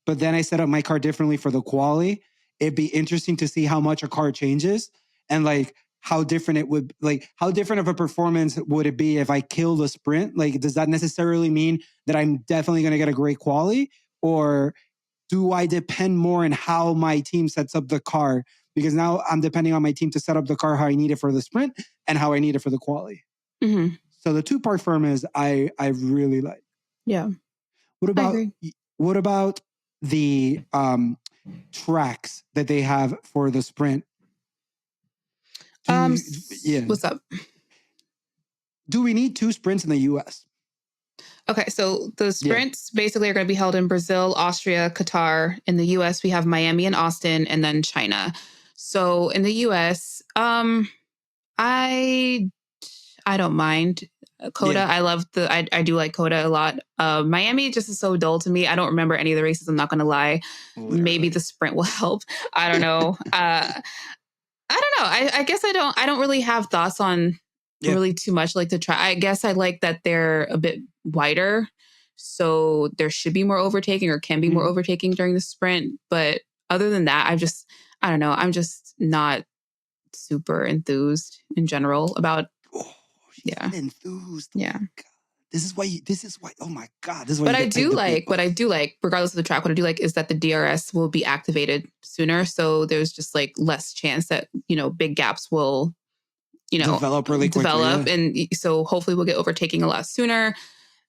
but then I set up my car differently for the quali. It'd be interesting to see how much a car changes and like how different it would, like how different of a performance would it be if I kill the sprint? Like, does that necessarily mean that I'm definitely going to get a great quali, or do I depend more on how my team sets up the car? Because now I'm depending on my team to set up the car how I need it for the sprint and how I need it for the quali. Mm-hmm. So the 2 parc fermés I really like. Yeah. What about the tracks that they have for the sprint? What's up? Do we need 2 sprints in the US? Okay, so the sprints basically are going to be held in Brazil, Austria, Qatar. In the US, we have Miami and Austin, and then China. So in the US, I don't mind COTA. I love I do like COTA a lot. Miami just is so dull to me. I don't remember any of the races. I'm not going to lie. Literally. Maybe the sprint will help. I don't know. I don't know. I guess I don't really have thoughts on really too much like the track. I guess I like that they're a bit wider. So there should be more overtaking or can be more overtaking during the sprint. But other than that, I don't know. I'm just not super enthused in general about. Enthused. Yeah. This is why, oh my God. This is why what I do like, regardless of the track, what I do like is that the DRS will be activated sooner. So there's just like less chance that, big gaps will, develop really quickly. And so hopefully we'll get overtaking a lot sooner.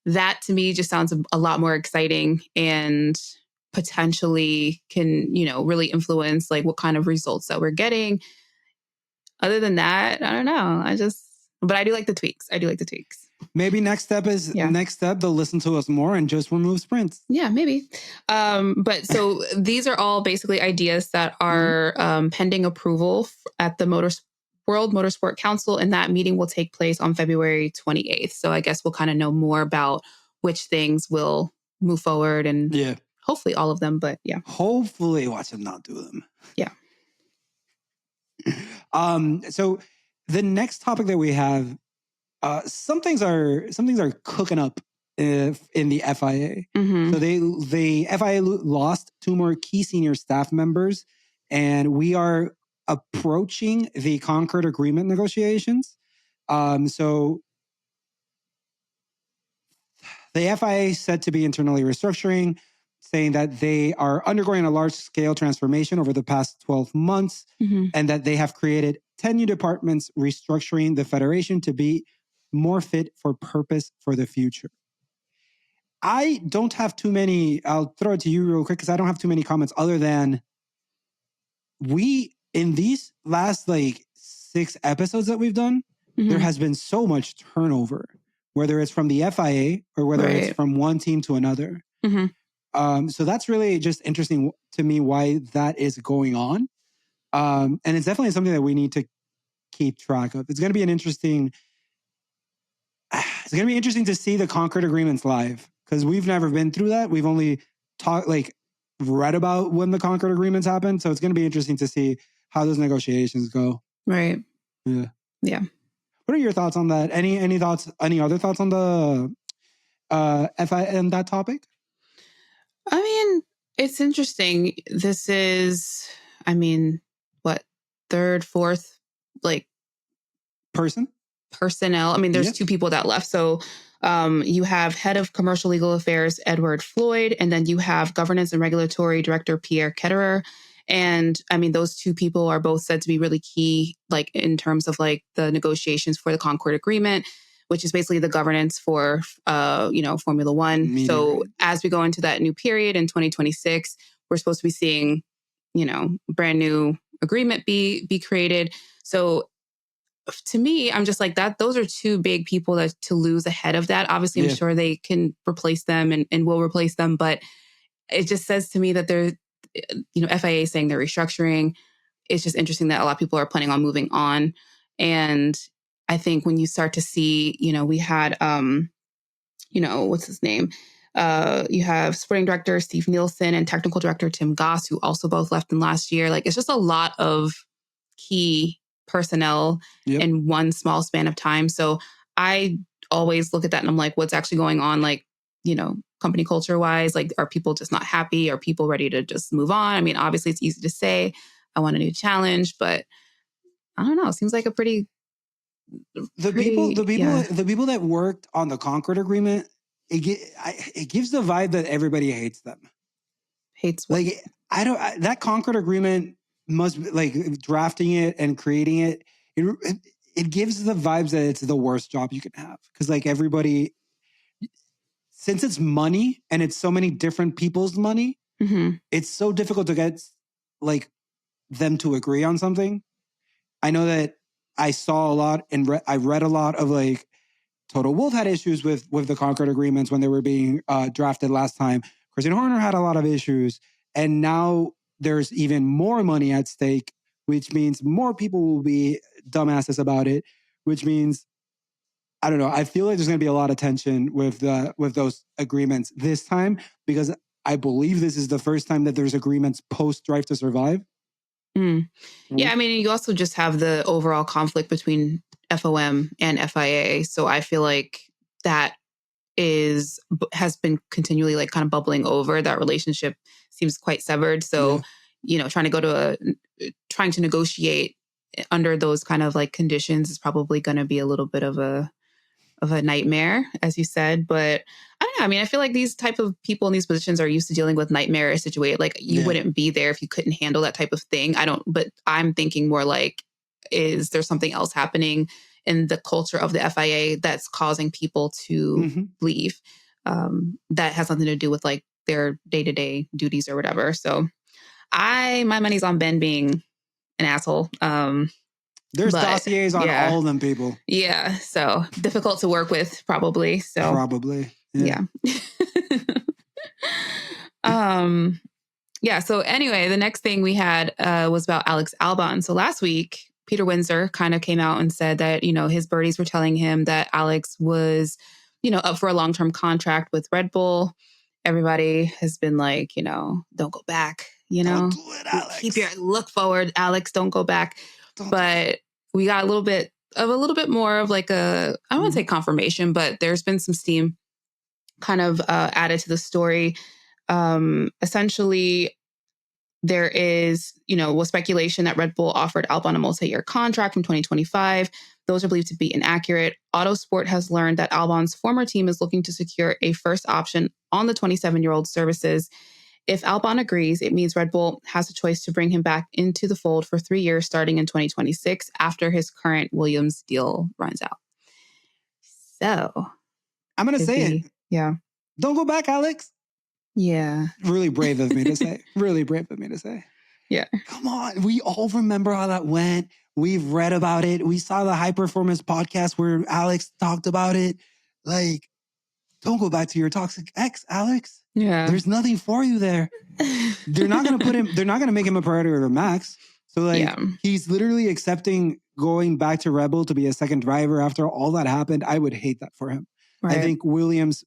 That to me just sounds a lot more exciting and potentially can, really influence like what kind of results that we're getting. Other than that, I don't know. But I do like the tweaks. Maybe next step they'll listen to us more and just remove sprints. Yeah, maybe. But so these are all basically ideas that are pending approval at the World Motorsport Council, and that meeting will take place on February 28th. So I guess we'll kind of know more about which things will move forward and hopefully all of them, but yeah. Hopefully watch them not do them. Yeah. So the next topic that we have, some things are cooking up in the FIA. Mm-hmm. So the FIA lost 2 more key senior staff members, and we are approaching the Concord Agreement negotiations. So the FIA is said to be internally restructuring, saying that they are undergoing a large-scale transformation over the past 12 months, and that they have created 10 new departments, restructuring the federation to be more fit for purpose for the future. I don't have too many, I'll throw it to you real quick because I don't have too many comments other than in these last 6 episodes that we've done, there has been so much turnover, whether it's from the FIA or whether it's from one team to another. So that's really just interesting to me why that is going on. And it's definitely something that we need to keep track of. It's going to be an interesting it's going to be interesting to see the Concord agreements live because we've never been through that. We've only read about when the Concord agreements happen. So it's going to be interesting to see how those negotiations go. Right. Yeah. Yeah. What are your thoughts on that? Any thoughts? Any other thoughts on the FI and that topic? I mean, it's interesting. This is, I mean, what, third, fourth, like personnel. I mean, there's two people that left. So you have head of commercial legal affairs, Edward Floyd, and then you have governance and regulatory director, Pierre Ketterer. And I mean, those two people are both said to be really key, like in terms of like the negotiations for the Concord Agreement, which is basically the governance for, Formula One. So as we go into that new period in 2026, we're supposed to be seeing, brand new agreement be created. So to me, I'm just like that. Those are two big people that to lose ahead of that. Obviously, I'm sure they can replace them and will replace them, but it just says to me that they're, FIA saying they're restructuring. It's just interesting that a lot of people are planning on moving on. And I think when you start to see, we had, what's his name? You have sporting director Steve Nielsen and technical director Tim Goss, who also both left in last year. Like, it's just a lot of key personnel in one small span of time. So I always look at that and I'm like, what's actually going on? Like, company culture wise, like, are people just not happy? Are people ready to just move on? I mean, obviously it's easy to say I want a new challenge, but I don't know. It seems like a the people that worked on the Concord Agreement, it gives the vibe that everybody hates them. Hates what? Like, that Concord Agreement must be, like, drafting it and creating it. It gives the vibes that it's the worst job you can have because, like, everybody, since it's money and it's so many different people's money, it's so difficult to get like them to agree on something. I know that I saw a lot and I read a lot of like Toto Wolff had issues with the Concord agreements when they were being drafted last time. Christian Horner had a lot of issues, and now there's even more money at stake, which means more people will be dumbasses about it, which means, I don't know. I feel like there's going to be a lot of tension with those agreements this time because I believe this is the first time that there's agreements post Drive to Survive. Yeah, I mean, you also just have the overall conflict between FOM and FIA. So I feel like that has been continually like kind of bubbling over. That relationship seems quite severed. So, trying to negotiate under those kind of like conditions is probably going to be a little bit of a nightmare, as you said. But I don't know. I mean, I feel like these type of people in these positions are used to dealing with nightmare situations. Like, you wouldn't be there if you couldn't handle that type of thing. But I'm thinking more like, is there something else happening in the culture of the FIA that's causing people to leave? That has nothing to do with like their day-to-day duties or whatever. So my money's on Ben being an asshole. There's dossiers on all of them people. Yeah. So difficult to work with, probably. So probably. Yeah. So anyway, the next thing we had was about Alex Albon. So last week, Peter Windsor kind of came out and said that, his birdies were telling him that Alex was, up for a long-term contract with Red Bull. Everybody has been like, don't go back, Don't do it, Alex. Look forward, Alex, don't go back. But we got a little bit more of like I don't want to say confirmation, but there's been some steam kind of added to the story. Essentially, there is, was speculation that Red Bull offered Albon a multi-year contract from 2025. Those are believed to be inaccurate. Autosport has learned that Albon's former team is looking to secure a first option on the 27-year-old services. If Albon agrees, it means Red Bull has a choice to bring him back into the fold for 3 years starting in 2026 after his current Williams deal runs out. So I'm going to say it. Yeah. Don't go back, Alex. Yeah. Really brave of me to say. Really brave of me to say. Yeah. Come on. We all remember how that went. We've read about it. We saw the High Performance podcast where Alex talked about it. Like, don't go back to your toxic ex, Alex. Yeah. There's nothing for you there. They're not going to make him a priority over Max. So like, he's literally accepting going back to Red Bull to be a second driver after all that happened, I would hate that for him. Right. I think Williams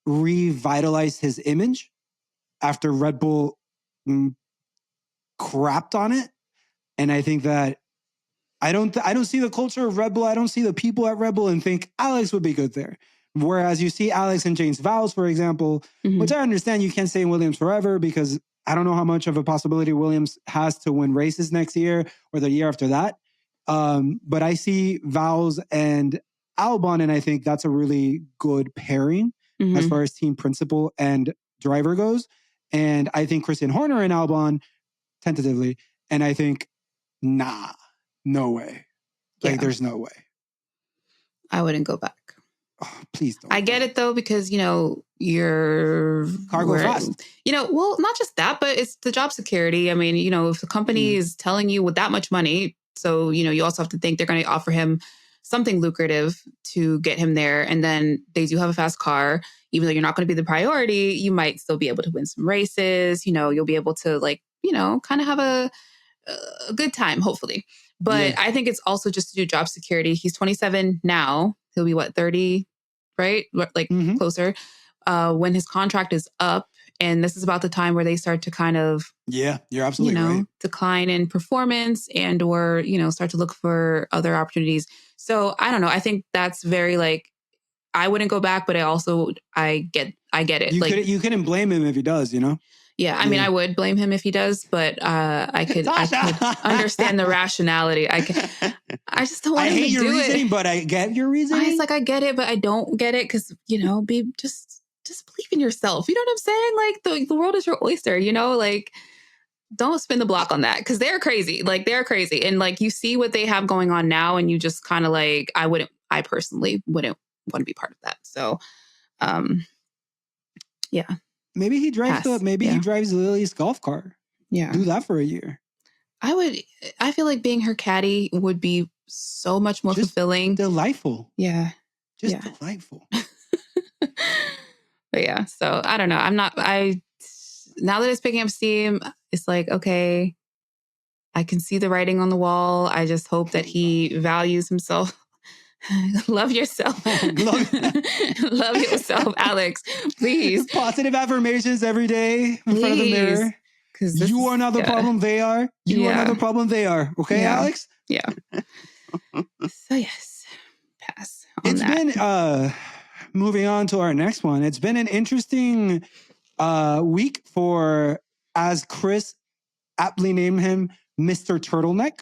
revitalized his image after Red Bull crapped on it. And I think that I don't see the culture of Red Bull. I don't see the people at Red Bull and think Alex would be good there. Whereas you see Alex and James Vowles, for example, which I understand you can't stay in Williams forever because I don't know how much of a possibility Williams has to win races next year or the year after that. But I see Vowles and Albon, and I think that's a really good pairing as far as team principal and driver goes. And I think Christian Horner and Albon, tentatively, and I think, nah, no way. Like, there's no way. I wouldn't go back. Oh, please don't. I get it though, because, you know, your cargo fast. You know, well, not just that, but it's the job security. I mean, you know, if the company is telling you with that much money, so, you know, you also have to think they're going to offer him something lucrative to get him there. And then they do have a fast car. Even though you're not going to be the priority, you might still be able to win some races. You know, you'll be able to, like, you know, kind of have a good time, hopefully. But I think it's also just to do job security. He's 27 now. He'll be, what, 30, right? Like closer. When his contract is up, and this is about the time where they start to kind of, you're absolutely right, decline in performance and or, you know, start to look for other opportunities. So I don't know. I think that's very, like, I wouldn't go back, but I get it. You couldn't blame him if he does, you know? Yeah, I mean, I would blame him if he does, but I could understand the rationality. I just don't want him to do it. I hate your reasoning, but I get your reasoning. It's like, I get it, but I don't get it because, you know, just believe in yourself. You know what I'm saying? Like, the world is your oyster, you know? Like, don't spin the block on that because they're crazy. Like, they're crazy. And, like, you see what they have going on now and you just kind of like, I personally wouldn't want to be part of that. So, yeah. Maybe he drives he drives Lily's golf car. Yeah. Do that for a year. I feel like being her caddy would be so much more fulfilling. Delightful. Yeah. Just delightful. But yeah, so I don't know. Now that it's picking up steam, it's like, okay, I can see the writing on the wall. I just hope that he values himself. Love yourself. Love yourself, Alex. Please. Positive affirmations every day in front of the mirror. You are not the problem, they are. You are not the problem, they are. Okay, Alex? Yeah. So yes, pass on that. It's been, moving on to our next one. It's been an interesting week for, as Chris aptly named him, Mr. Turtleneck.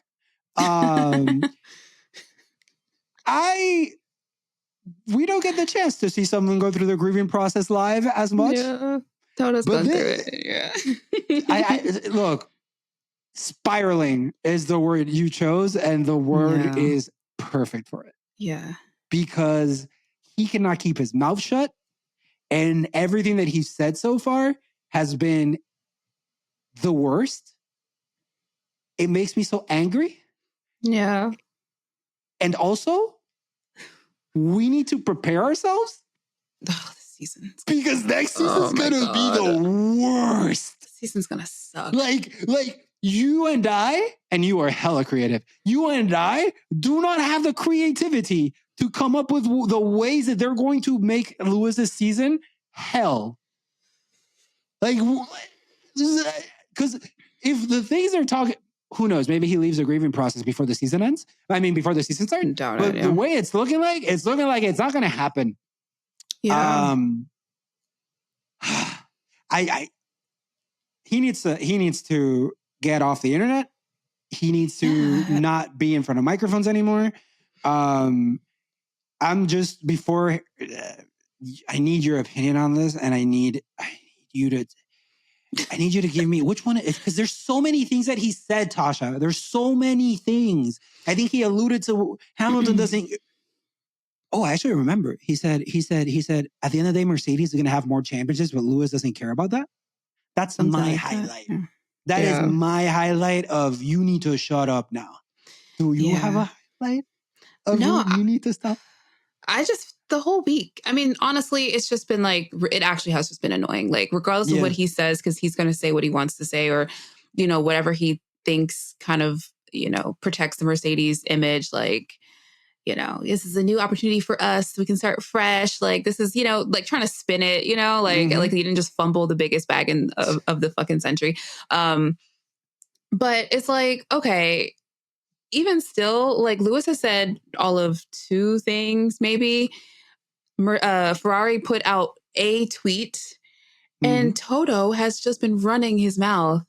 We don't get the chance to see someone go through the grieving process live as much. Yeah, Toto's gone through it. Yeah. Look, spiraling is the word you chose, and the word is perfect for it. Yeah. Because he cannot keep his mouth shut, and everything that he's said so far has been the worst. It makes me so angry. Yeah. And also, we need to prepare ourselves. Oh, this season. Because next season's gonna be the worst. This season's gonna suck. Like you and I, and you are hella creative. You and I do not have the creativity to come up with the ways that they're going to make Lewis's season hell. Like, because if the things they're talking, who knows? Maybe he leaves the grieving process before the season ends. I mean, before the season starts. But the way it's looking like it's not going to happen. Yeah. He needs to get off the internet. He needs to not be in front of microphones anymore. I need your opinion on this, and I need you to give me which one, because there's so many things that he said, Tasha. There's so many things. I think he alluded to Hamilton doesn't. Oh, I actually remember. He said, at the end of the day, Mercedes is going to have more championships, but Lewis doesn't care about that. That's my highlight. That is my highlight of you need to shut up now. Do you have a highlight of you need to stop? The whole week. I mean, honestly, it's just been like, it actually has just been annoying. Like, regardless of what he says, because he's going to say what he wants to say, or, you know, whatever he thinks kind of protects the Mercedes image. Like, this is a new opportunity for us. We can start fresh. Like, this is, like trying to spin it, like he didn't just fumble the biggest bag of the fucking century. But it's like, okay, even still, like Lewis has said all of two things, maybe. Ferrari put out a tweet and Toto has just been running his mouth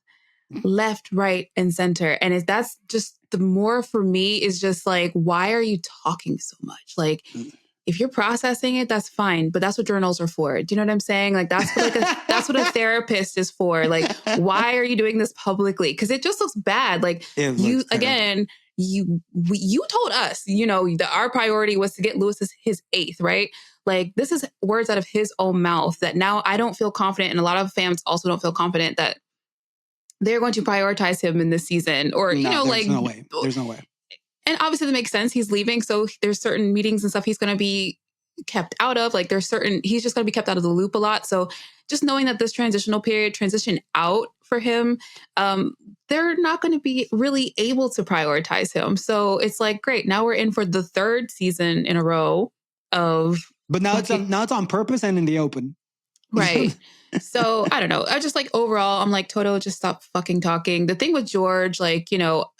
left, right, and center. And that's just the more for me is just like, why are you talking so much? Like, if you're processing it, that's fine. But that's what journals are for. Do you know what I'm saying? Like, that's what that's what a therapist is for. Like, why are you doing this publicly? Because it just looks bad. Like, you told us, that our priority was to get Lewis his 8th, right? Like, this is words out of his own mouth that now I don't feel confident. And a lot of fans also don't feel confident that they're going to prioritize him in this season. Or, there's no way. There's no way. And obviously that makes sense. He's leaving. So there's certain meetings and stuff he's going to be kept out of. Like, he's just going to be kept out of the loop a lot. So just knowing that this transition out for him, they're not going to be really able to prioritize him. So it's like, great. Now we're in for the 3rd season in a row of... But now it's on purpose and in the open. Right. So I don't know. I just like overall, I'm like, Toto, just stop fucking talking. The thing with George, like,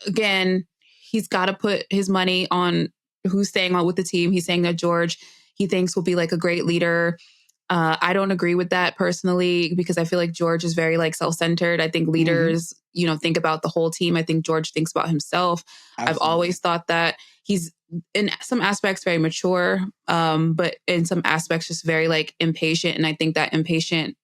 again, he's got to put his money on who's staying on with the team. He's saying that George, he thinks will be like a great leader. I don't agree with that personally, because I feel like George is very like self-centered. I think leaders, think about the whole team. I think George thinks about himself. Absolutely. I've always thought that he's in some aspects very mature, but in some aspects just very like impatient. And I think that impatience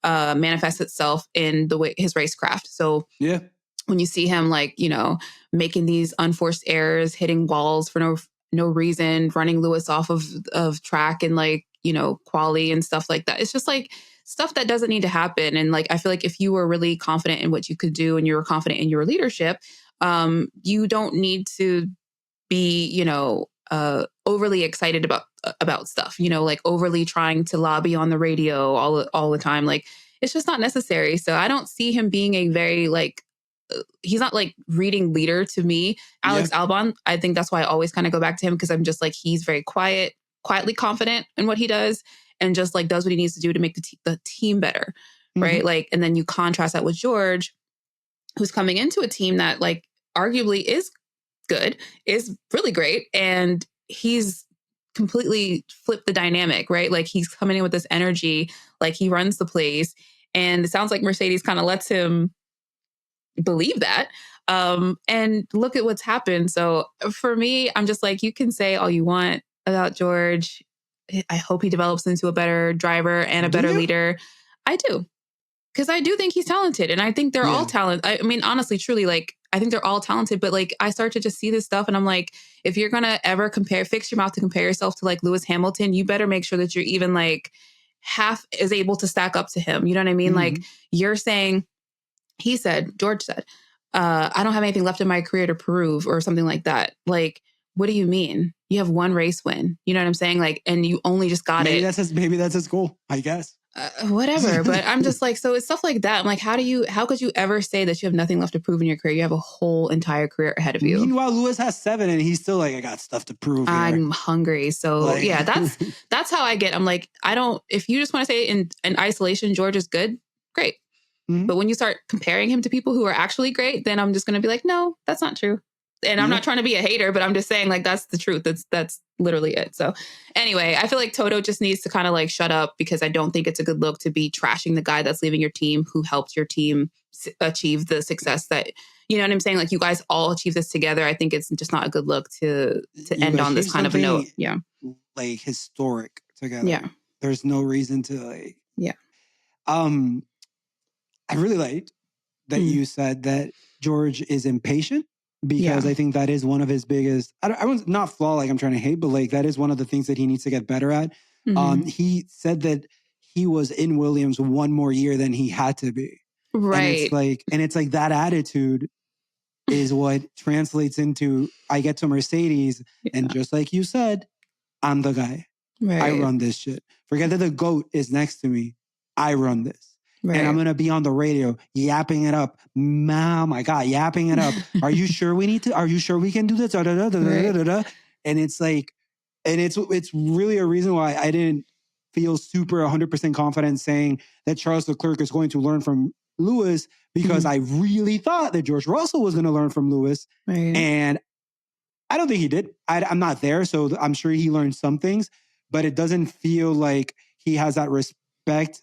manifests itself in the way his racecraft. So yeah, when you see him like, making these unforced errors, hitting walls for no reason, running Lewis off of track and like, quali and stuff like that. It's just like stuff that doesn't need to happen. And like, I feel like if you were really confident in what you could do and you were confident in your leadership, you don't need to be, overly excited about stuff, like overly trying to lobby on the radio all the time. Like, it's just not necessary. So I don't see him being a very like, he's not like reading leader to me. Alex Albon, I think that's why I always kind of go back to him, because I'm just like, he's very quietly confident in what he does and just like does what he needs to do to make the team better. Right. Like, and then you contrast that with George, who's coming into a team that like arguably is good, is really great. And he's completely flipped the dynamic, right? Like, he's coming in with this energy, like he runs the place. And it sounds like Mercedes kind of lets him believe that. And look at what's happened. So for me, I'm just like, you can say all you want about George. I hope he develops into a better driver and a better leader. I do. Because I do think he's talented. And I think they're all talented. I mean, honestly, truly, like, I think they're all talented. But like, I start to just see this stuff and I'm like, if you're going to ever fix your mouth to compare yourself to like Lewis Hamilton, you better make sure that you're even like half is able to stack up to him. You know what I mean? Like, you're saying, George said, I don't have anything left in my career to prove or something like that. Like, what do you mean? You have one race win. You know what I'm saying? Like, and you only just got maybe it. Maybe that's his goal, I guess. Whatever. But I'm just like, so it's stuff like that. I'm like, how could you ever say that you have nothing left to prove in your career? You have a whole entire career ahead of you. Meanwhile, Lewis has 7 and he's still like, I got stuff to prove. I'm hungry. So like, yeah, that's how I get. I'm like, if you just want to say in isolation, George is good, great. But when you start comparing him to people who are actually great, then I'm just going to be like, no, that's not true. And I'm not trying to be a hater, but I'm just saying like, that's the truth. That's literally it. So anyway, I feel like Toto just needs to kind of like shut up, because I don't think it's a good look to be trashing the guy that's leaving your team, who helped your team achieve the success that, you know what I'm saying? Like, you guys all achieve this together. I think it's just not a good look to end on this kind of a note. Yeah. Like historic together. Yeah. There's no reason to like, yeah. I really liked that you said that George is impatient, because I think that is one of his biggest, I was not flaw, like I'm trying to hate, but like that is one of the things that he needs to get better at. He said that he was in Williams one more year than he had to be. Right. And it's like that attitude is what translates into, I get to Mercedes and just like you said, I'm the guy. Right. I run this shit. Forget that the GOAT is next to me. I run this. Right. And I'm going to be on the radio yapping it up. Oh my God, yapping it up. Are you sure we need to? Are you sure we can do this? Da, da, da, da, da, da, da. And it's like, and it's really a reason why I didn't feel super 100% confident saying that Charles Leclerc is going to learn from Lewis, because I really thought that George Russell was going to learn from Lewis. Right. And I don't think he did. I'm not there, so I'm sure he learned some things, but it doesn't feel like he has that respect.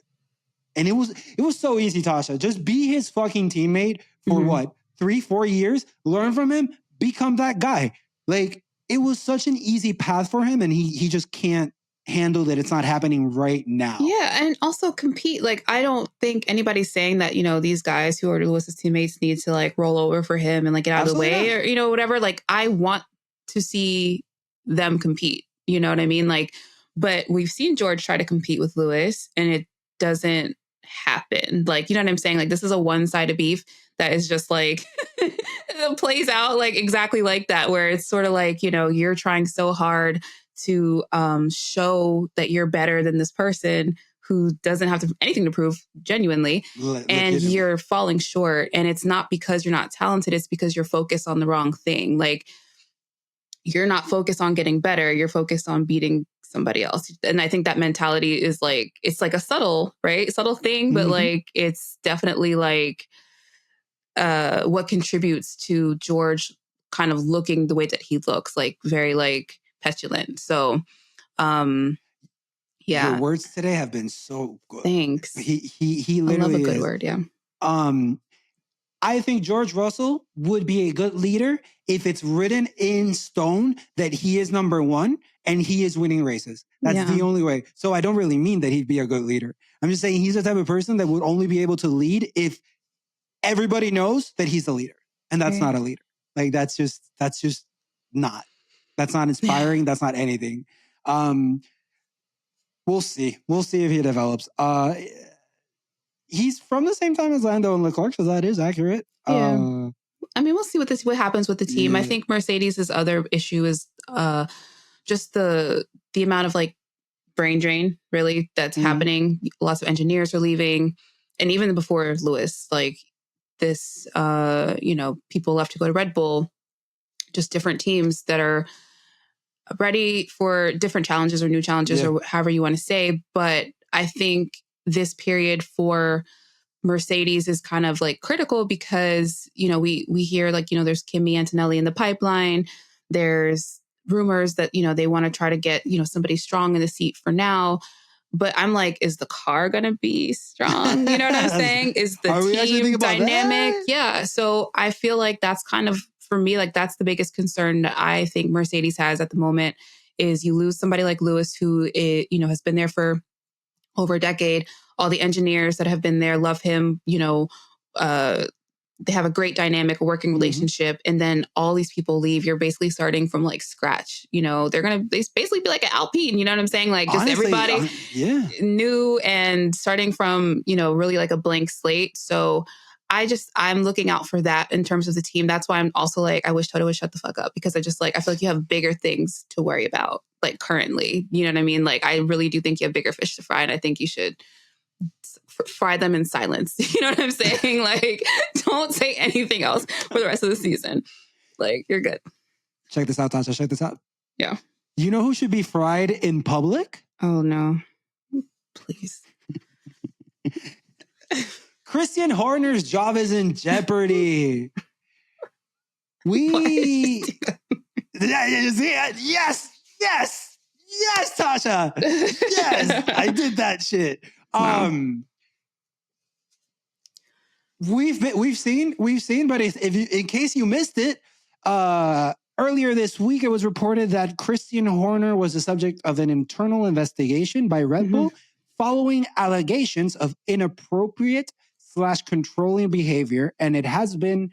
And it was so easy, Tasha. Just be his fucking teammate for what? 3-4 years? Learn from him, become that guy. Like, it was such an easy path for him, and he just can't handle that it's not happening right now. Yeah, and also compete. Like, I don't think anybody's saying that, these guys who are Lewis's teammates need to like roll over for him and like get out of the way or, whatever. Like, I want to see them compete. You know what I mean? Like, but we've seen George try to compete with Lewis and it doesn't happen. Like, you know what I'm saying? Like, this is a one-sided beef that is just like it plays out like exactly like that, where it's sort of like, you're trying so hard to show that you're better than this person who doesn't have anything to prove genuinely, and you're falling short. And it's not because you're not talented, it's because you're focused on the wrong thing. Like, you're not focused on getting better, you're focused on beating somebody else. And I think that mentality is like, it's like a subtle thing, but like, it's definitely like what contributes to George kind of looking the way that he looks, like very like petulant. So yeah, your words today have been so good. Thanks. He literally I love a good word. Yeah. I think George Russell would be a good leader if it's written in stone that he is number one and he is winning races. That's the only way. So I don't really mean that he'd be a good leader. I'm just saying he's the type of person that would only be able to lead if everybody knows that he's the leader. And that's not a leader. Like, that's just not. That's not inspiring. That's not anything. We'll see. We'll see if he develops. He's from the same time as Lando and Leclerc, so that is accurate. Yeah. I mean, we'll see what happens with the team. Yeah. I think Mercedes' other issue is just the amount of like brain drain, really, that's happening. Lots of engineers are leaving. And even before Lewis, like this, people left to go to Red Bull, just different teams that are ready for different challenges or new challenges or however you want to say. But I think this period for Mercedes is kind of like critical because, we hear like, there's Kimi Antonelli in the pipeline. There's rumors that, they want to try to get, somebody strong in the seat for now. But I'm like, is the car going to be strong? You know what I'm saying? Is the team dynamic? Yeah. So I feel like that's kind of, for me, like that's the biggest concern that I think Mercedes has at the moment is you lose somebody like Lewis who is, has been there for over a decade. All the engineers that have been there love him, they have a great dynamic, a working relationship. And then all these people leave. You're basically starting from like scratch. They're going to basically be like an Alpine. You know what I'm saying? Like just everybody new and starting from, really like a blank slate. So I'm looking out for that in terms of the team. That's why I'm also like, I wish Toto would shut the fuck up because I feel like you have bigger things to worry about like currently. You know what I mean? Like, I really do think you have bigger fish to fry and I think you should fry them in silence. You know what I'm saying? Like, don't say anything else for the rest of the season. Like, you're good. Check this out, Tasha. Check this out. Yeah. You know who should be fried in public? Oh, no. Please. Christian Horner's job is in jeopardy. Yes, Tasha. Yes, I did that shit. We've seen, but if you, in case you missed it, earlier this week it was reported that Christian Horner was the subject of an internal investigation by Red Bull following allegations of inappropriate/controlling behavior, and it has been,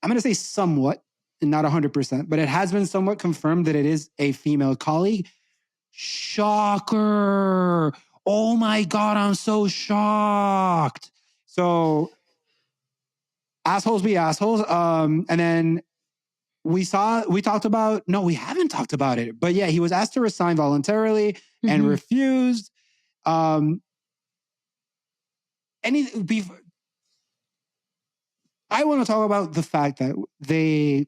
I'm going to say somewhat, not 100%, but it has been somewhat confirmed that it is a female colleague. Shocker. Oh my God, I'm so shocked. So assholes be assholes. And then we haven't talked about it, but yeah, he was asked to resign voluntarily and refused. I want to talk about the fact that they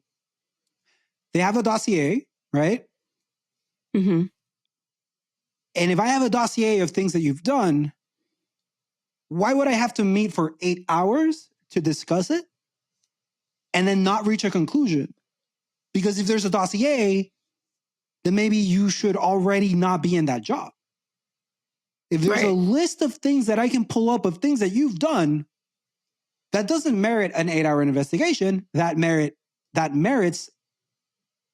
have a dossier, right? Mm-hmm. And if I have a dossier of things that you've done, why would I have to meet for 8 hours to discuss it and then not reach a conclusion? Because if there's a dossier, then maybe you should already not be in that job. If there's a list of things that I can pull up of things that you've done, that doesn't merit an 8-hour investigation. That merits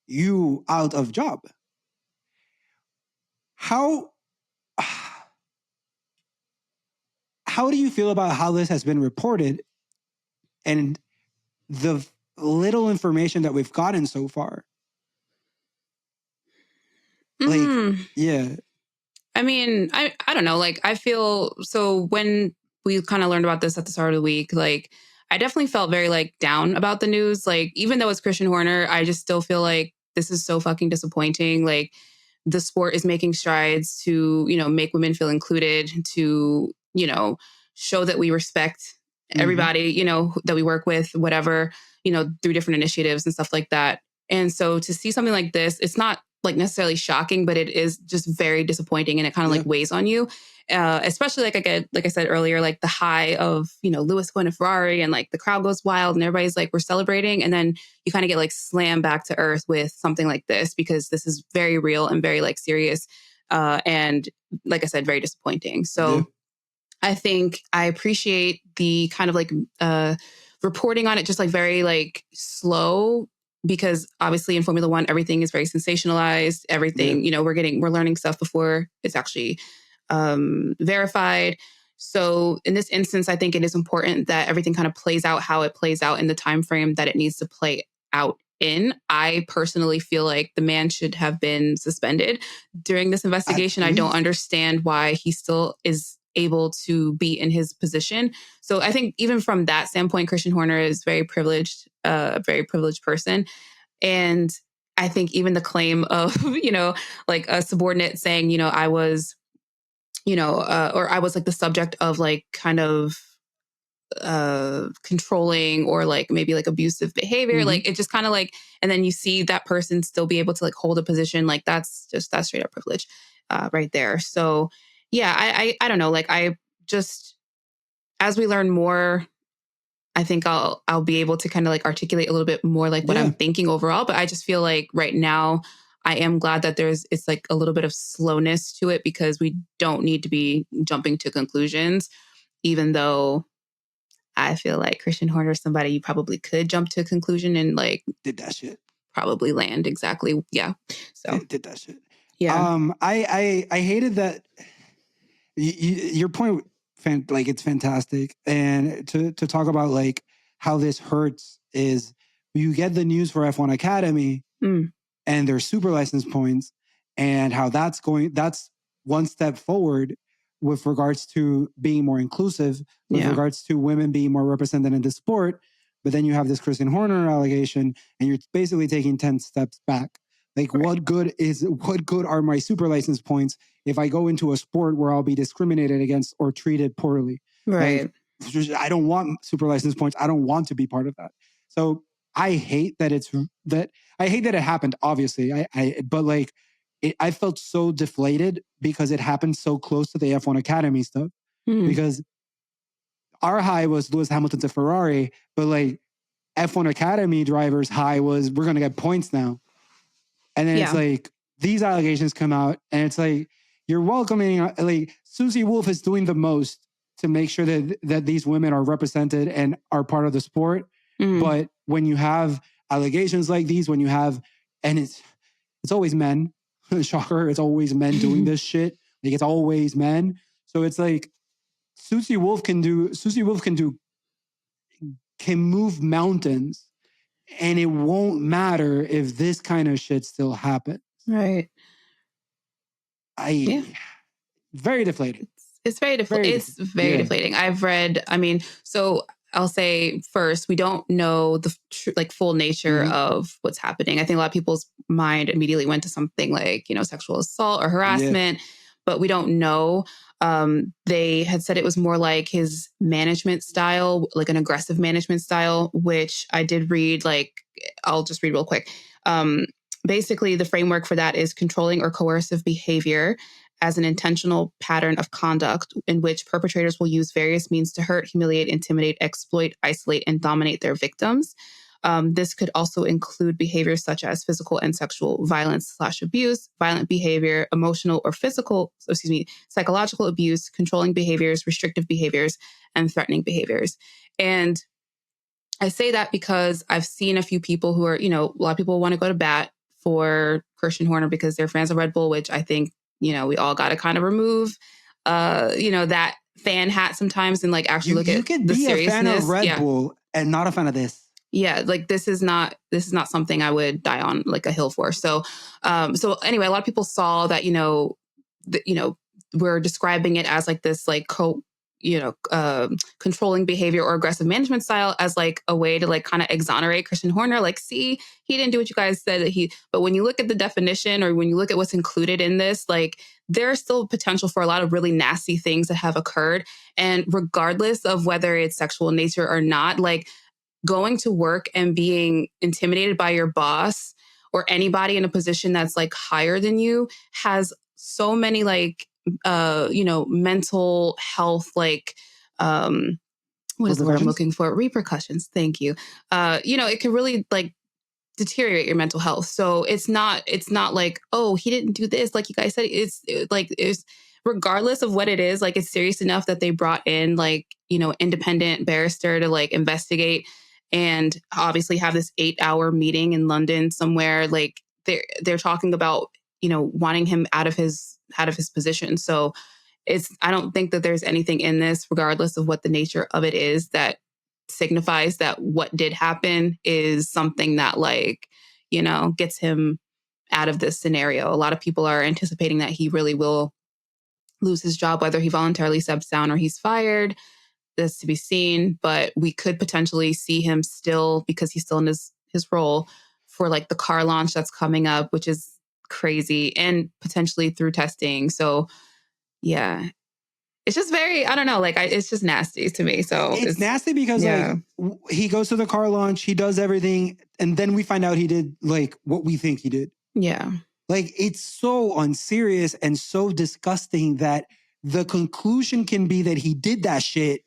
you out of job. How do you feel about how this has been reported and the little information that we've gotten so far? Yeah. I mean, I don't know. Like, I feel so when we kind of learned about this at the start of the week, like, I definitely felt very like down about the news. Like, even though it's Christian Horner, I just still feel like this is so fucking disappointing. Like, the sport is making strides to, make women feel included, to, show that we respect everybody, that we work with, whatever, through different initiatives and stuff like that. And so to see something like this, it's not like necessarily shocking, but it is just very disappointing, and it kind of like weighs on you. Especially like I said earlier, like the high of, Lewis going to Ferrari and like the crowd goes wild and everybody's like, we're celebrating. And then you kind of get like slammed back to earth with something like this, because this is very real and very like serious. And like I said, very disappointing. So I think I appreciate the kind of like reporting on it, just like very like slow, because obviously in Formula One, everything is very sensationalized. Everything, we're learning stuff before it's actually verified. So in this instance, I think it is important that everything kind of plays out how it plays out in the time frame that it needs to play out in. I personally feel like the man should have been suspended during this investigation. I don't understand why he still is able to be in his position. So I think even from that standpoint, Christian Horner is very privileged, a very privileged person. And I think even the claim of, like a subordinate saying, I was, or I was like the subject of like kind of controlling or like maybe like abusive behavior. Like it just kind of like, and then you see that person still be able to like hold a position. Like that's straight up privilege right there. So yeah, I don't know. Like I just, as we learn more, I think I'll be able to kind of like articulate a little bit more like what I'm thinking overall. But I just feel like right now I am glad that it's like a little bit of slowness to it, because we don't need to be jumping to conclusions, even though I feel like Christian Horner is somebody you probably could jump to a conclusion and like did that shit. Probably land exactly. Yeah. So did that shit. Yeah. I hated that. Your point, like it's fantastic, and to talk about like how this hurts is you get the news for F1 Academy and their super license points, and how that's one step forward with regards to being more inclusive, with regards to women being more represented in the sport. But then you have this Christian Horner allegation, and you're basically taking 10 steps back. Like, what good are my super license points if I go into a sport where I'll be discriminated against or treated poorly? Right. Like, I don't want super license points. I don't want to be part of that. So I hate that it happened, obviously. But like, I felt so deflated because it happened so close to the F1 Academy stuff. Because our high was Lewis Hamilton to Ferrari, but like F1 Academy drivers' high was we're going to get points now. And then it's like these allegations come out, and it's like you're welcoming, like Susie Wolff is doing the most to make sure that these women are represented and are part of the sport. But when you have allegations like these, and it's always men, shocker, it's always men doing this shit. Like it's always men. So it's like Susie Wolff can move mountains. And it won't matter if this kind of shit still happens. Right. Very deflating. It's very deflating. It's very deflating. I've read, so I'll say first, we don't know the full nature of what's happening. I think a lot of people's mind immediately went to something like, sexual assault or harassment, but we don't know. They had said it was more like his management style, like an aggressive management style, which I did read. Like, I'll just read real quick. Basically, the framework for that is controlling or coercive behavior as an intentional pattern of conduct in which perpetrators will use various means to hurt, humiliate, intimidate, exploit, isolate, and dominate their victims. This could also include behaviors such as physical and sexual violence / abuse, violent behavior, emotional or psychological abuse, controlling behaviors, restrictive behaviors, and threatening behaviors. And I say that because I've seen a few people who are, a lot of people want to go to bat for Christian Horner because they're fans of Red Bull, which I think, we all got to kind of remove, that fan hat sometimes and like actually look at the seriousness. You could be a fan of Red Bull and not a fan of this. Yeah, like this is not something I would die on like a hill for. So anyway, a lot of people saw that, we're describing it as like this like controlling behavior or aggressive management style as like a way to like kind of exonerate Christian Horner. Like, see, he didn't do what you guys said that he, but when you look at the definition or when you look at what's included in this, like there's still potential for a lot of really nasty things that have occurred. And regardless of whether it's sexual in nature or not, like going to work and being intimidated by your boss or anybody in a position that's like higher than you has so many like, mental health, like, what is the word I'm looking for? Repercussions. Thank you. It can really like deteriorate your mental health. So it's not like, oh, he didn't do this. Like you guys said, it's regardless of what it is, like it's serious enough that they brought in like, independent barrister to like investigate and obviously have this 8-hour meeting in London somewhere. Like they're talking about, wanting him out of his position. So I don't think that there's anything in this, regardless of what the nature of it is, that signifies that what did happen is something that like, gets him out of this scenario. A lot of people are anticipating that he really will lose his job, whether he voluntarily steps down or he's fired. That's to be seen, but we could potentially see him still, because he's still in his role, for like the car launch that's coming up, which is crazy, and potentially through testing. So yeah, it's just very, I don't know, like it's just nasty to me. So it's nasty because like he goes to the car launch, he does everything, and then we find out he did like what we think he did. Yeah. Like it's so unserious and so disgusting that the conclusion can be that he did that shit,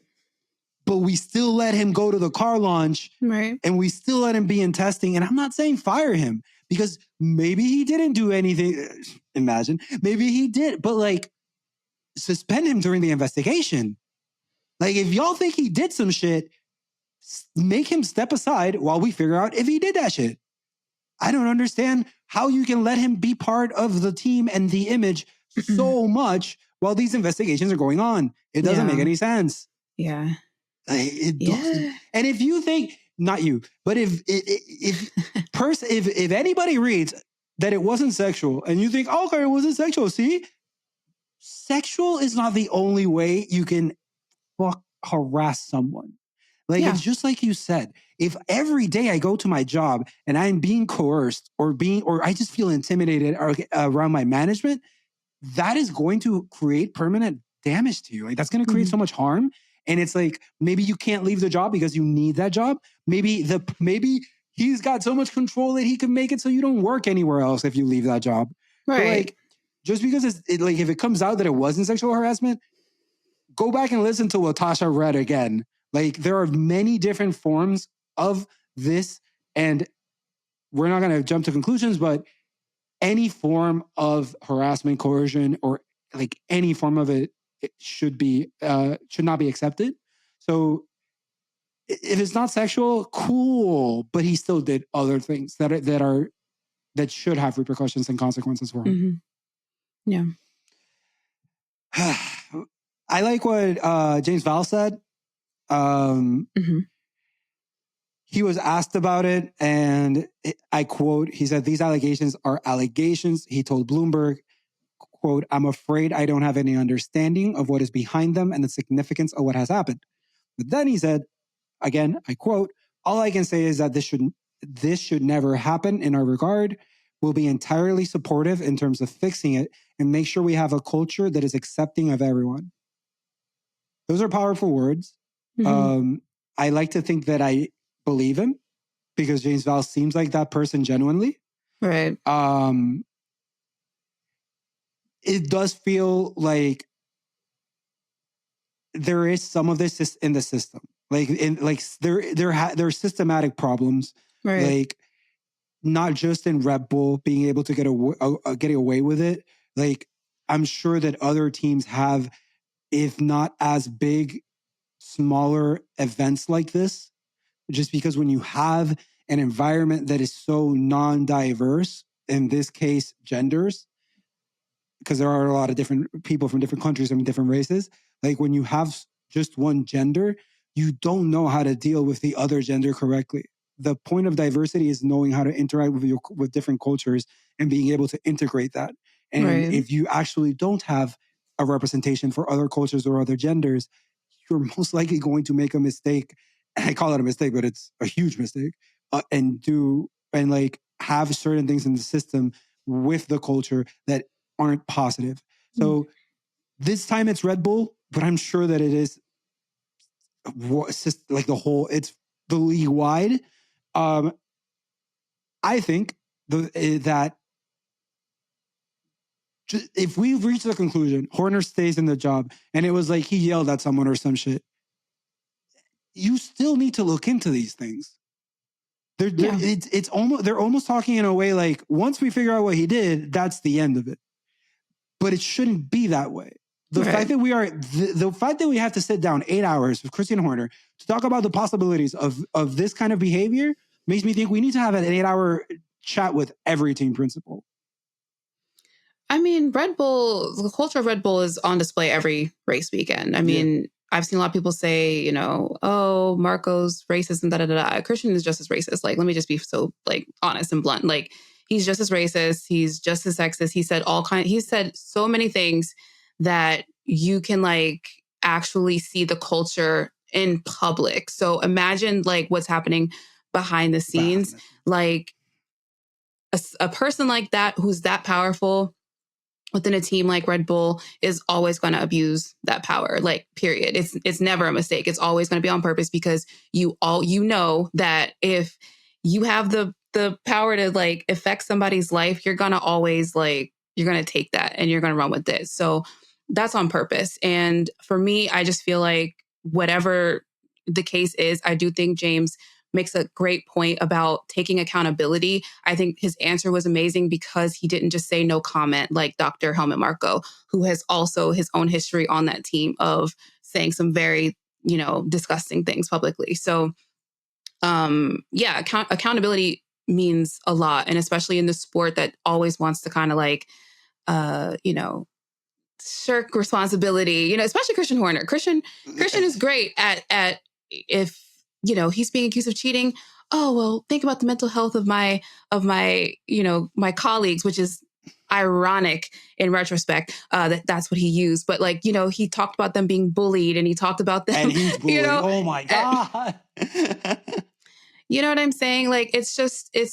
but we still let him go to the car launch, right? And we still let him be in testing. And I'm not saying fire him, because maybe he didn't do anything. Imagine, maybe he did, but like suspend him during the investigation. Like if y'all think he did some shit, make him step aside while we figure out if he did that shit. I don't understand how you can let him be part of the team and the image so much while these investigations are going on. It doesn't make any sense. Yeah. It doesn't. And if you think, not you, but if anybody reads that it wasn't sexual and you think, oh, okay, it wasn't sexual. See, sexual is not the only way you can harass someone. Like, it's just like you said, if every day I go to my job and I'm being coerced or I just feel intimidated around my management, that is going to create permanent damage to you. Like, that's going to create so much harm. And it's like, maybe you can't leave the job because you need that job. Maybe he's got so much control that he can make it so you don't work anywhere else if you leave that job. Right. But like, just because like, if it comes out that it wasn't sexual harassment, go back and listen to what Tasha read again. Like, there are many different forms of this, and we're not going to jump to conclusions, but any form of harassment, coercion, or like any form of it should not be accepted. So if it's not sexual, cool, but he still did other things that should have repercussions and consequences for him. Yeah. I like what James Val said. He was asked about it, and I quote, he said, "These allegations are allegations." He told Bloomberg, quote, "I'm afraid I don't have any understanding of what is behind them and the significance of what has happened." But then he said, again, I quote, "All I can say is that this should never happen in our regard. will be entirely supportive in terms of fixing it and make sure we have a culture that is accepting of everyone. Those are powerful words. Mm-hmm. I like to think that I believe him because James Vowles seems like that person genuinely. Right. It does feel like there is some of this in the system. There are systematic problems. Right. Like, not just in Red Bull being able to getting away with it. Like, I'm sure that other teams have, if not as big, smaller events like this. Just because when you have an environment that is so non-diverse, in this case, genders, because there are a lot of different people from different countries and different races. Like, when you have just one gender, you don't know how to deal with the other gender correctly. The point of diversity is knowing how to interact with different cultures and being able to integrate that. And Right. if you actually don't have a representation for other cultures or other genders, you're most likely going to make a mistake. And I call it a mistake, but it's a huge mistake. And have certain things in the system with the culture that aren't positive. So this time it's Red Bull, but I'm sure that it is like it's the league wide. I think that if we reach the conclusion Horner stays in the job and it was like he yelled at someone or some shit, you still need to look into these things. They're almost talking in a way like, once we figure out what he did, that's the end of it. But it shouldn't be that way. The fact that we have to sit down 8 hours with Christian Horner to talk about the possibilities of this kind of behavior makes me think we need to have an 8-hour chat with every team principal. I mean, Red Bull, the culture of Red Bull is on display every race weekend. I mean, I've seen a lot of people say, oh, Marco's racist and da-da-da-da. Christian is just as racist. Like, let me just be so, like, honest and blunt. Like, he's just as racist. He's just as sexist. He said so many things that you can, like, actually see the culture in public. So imagine, like, what's happening behind the scenes. Like, a person like that, who's that powerful within a team like Red Bull, is always going to abuse that power, like, period. It's never a mistake. It's always going to be on purpose, because you know that if you have the power to, like, affect somebody's life, you're going to always, like, you're going to take that and you're going to run with it. So that's on purpose. And for me, I just feel like whatever the case is, I do think James makes a great point about taking accountability. I think his answer was amazing because he didn't just say no comment like Dr. Helmut Marko, who has also his own history on that team of saying some very, disgusting things publicly. So, accountability means a lot. And especially in the sport that always wants to kind of like, shirk responsibility, especially Christian Horner. Christian is great at if, he's being accused of cheating. Oh, well, think about the mental health of my, my colleagues, which is ironic in retrospect, that's what he used. But, like, he talked about them being bullied, and he talked about them, and he's bullied. Oh my God. You know what I'm saying? Like, it's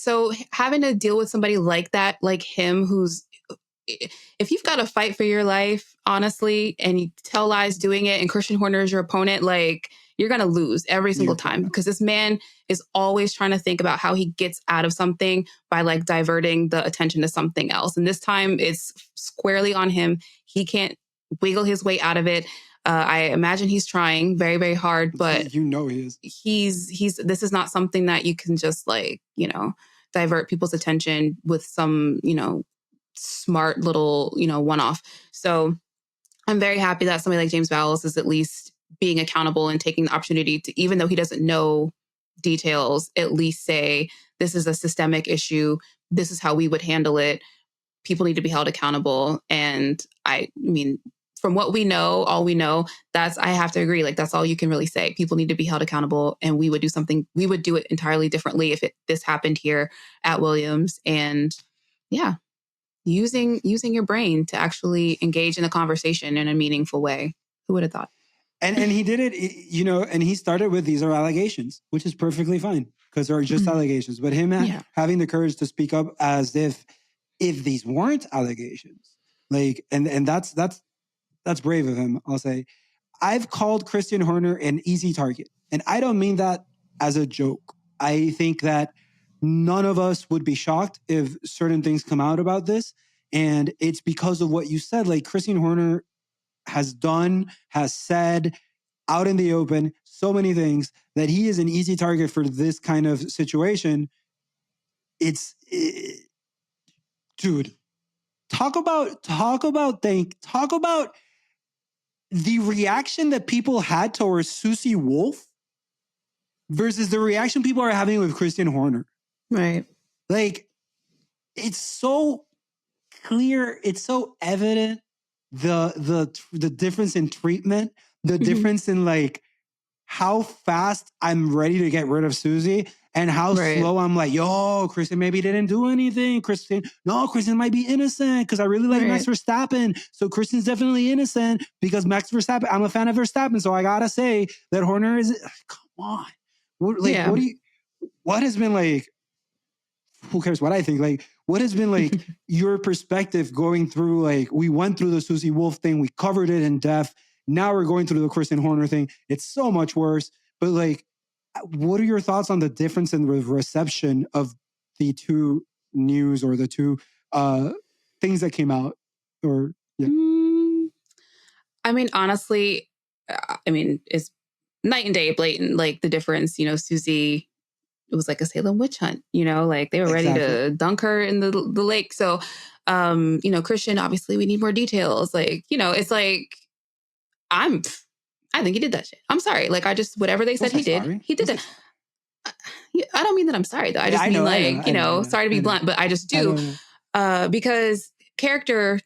so having to deal with somebody like that, like him, if you've got to fight for your life, honestly, and you tell lies doing it, and Christian Horner is your opponent, like, you're going to lose every single time, because this man is always trying to think about how he gets out of something by, like, diverting the attention to something else. And this time it's squarely on him. He can't wiggle his way out of it. I imagine he's trying very, very hard, but he is. This is not something that you can just, like, divert people's attention with some, smart little, one-off. So I'm very happy that somebody like James Vowles is at least being accountable and taking the opportunity to, even though he doesn't know details, at least say, this is a systemic issue. This is how we would handle it. People need to be held accountable. And I mean, from what we know, all we know, I have to agree. Like, that's all you can really say. People need to be held accountable, and we would do it entirely differently if this happened here at Williams. And yeah, using your brain to actually engage in a conversation in a meaningful way. Who would have thought? And he did it, and he started with, these are allegations, which is perfectly fine because they're just allegations. But him having the courage to speak up as if if these weren't allegations, like, and that's brave of him, I'll say. I've called Christian Horner an easy target. And I don't mean that as a joke. I think that none of us would be shocked if certain things come out about this. And it's because of what you said. Like, Christian Horner has said out in the open so many things that he is an easy target for this kind of situation. Dude, talk about the reaction that people had towards Susie Wolff versus the reaction people are having with Christian Horner. Right. Like, it's so clear, it's so evident, the difference in treatment, the difference in like how fast I'm ready to get rid of Susie and how slow I'm like, yo, Christian maybe didn't do anything. Christian might be innocent because I really like Max Verstappen. So Christian's definitely innocent because Max Verstappen, I'm a fan of Verstappen. So I gotta say that Horner is, come on. What has been like, who cares what I think? Like, what has been like your perspective going through, like, we went through the Susie Wolff thing, we covered it in depth. Now we're going through the Christian Horner thing. It's so much worse. But like, what are your thoughts on the difference in the reception of the two news or the two things that came out? Or I mean, honestly, it's night and day, blatant. Like, the difference, Susie, it was like a Salem witch hunt, like they were ready to dunk her in the lake. So, Christian, obviously we need more details. Like, it's like, I think he did that shit. I'm sorry. Like, whatever they said he did, he did that. I don't mean that I'm sorry though. I just mean sorry to be blunt, but I just do. Because character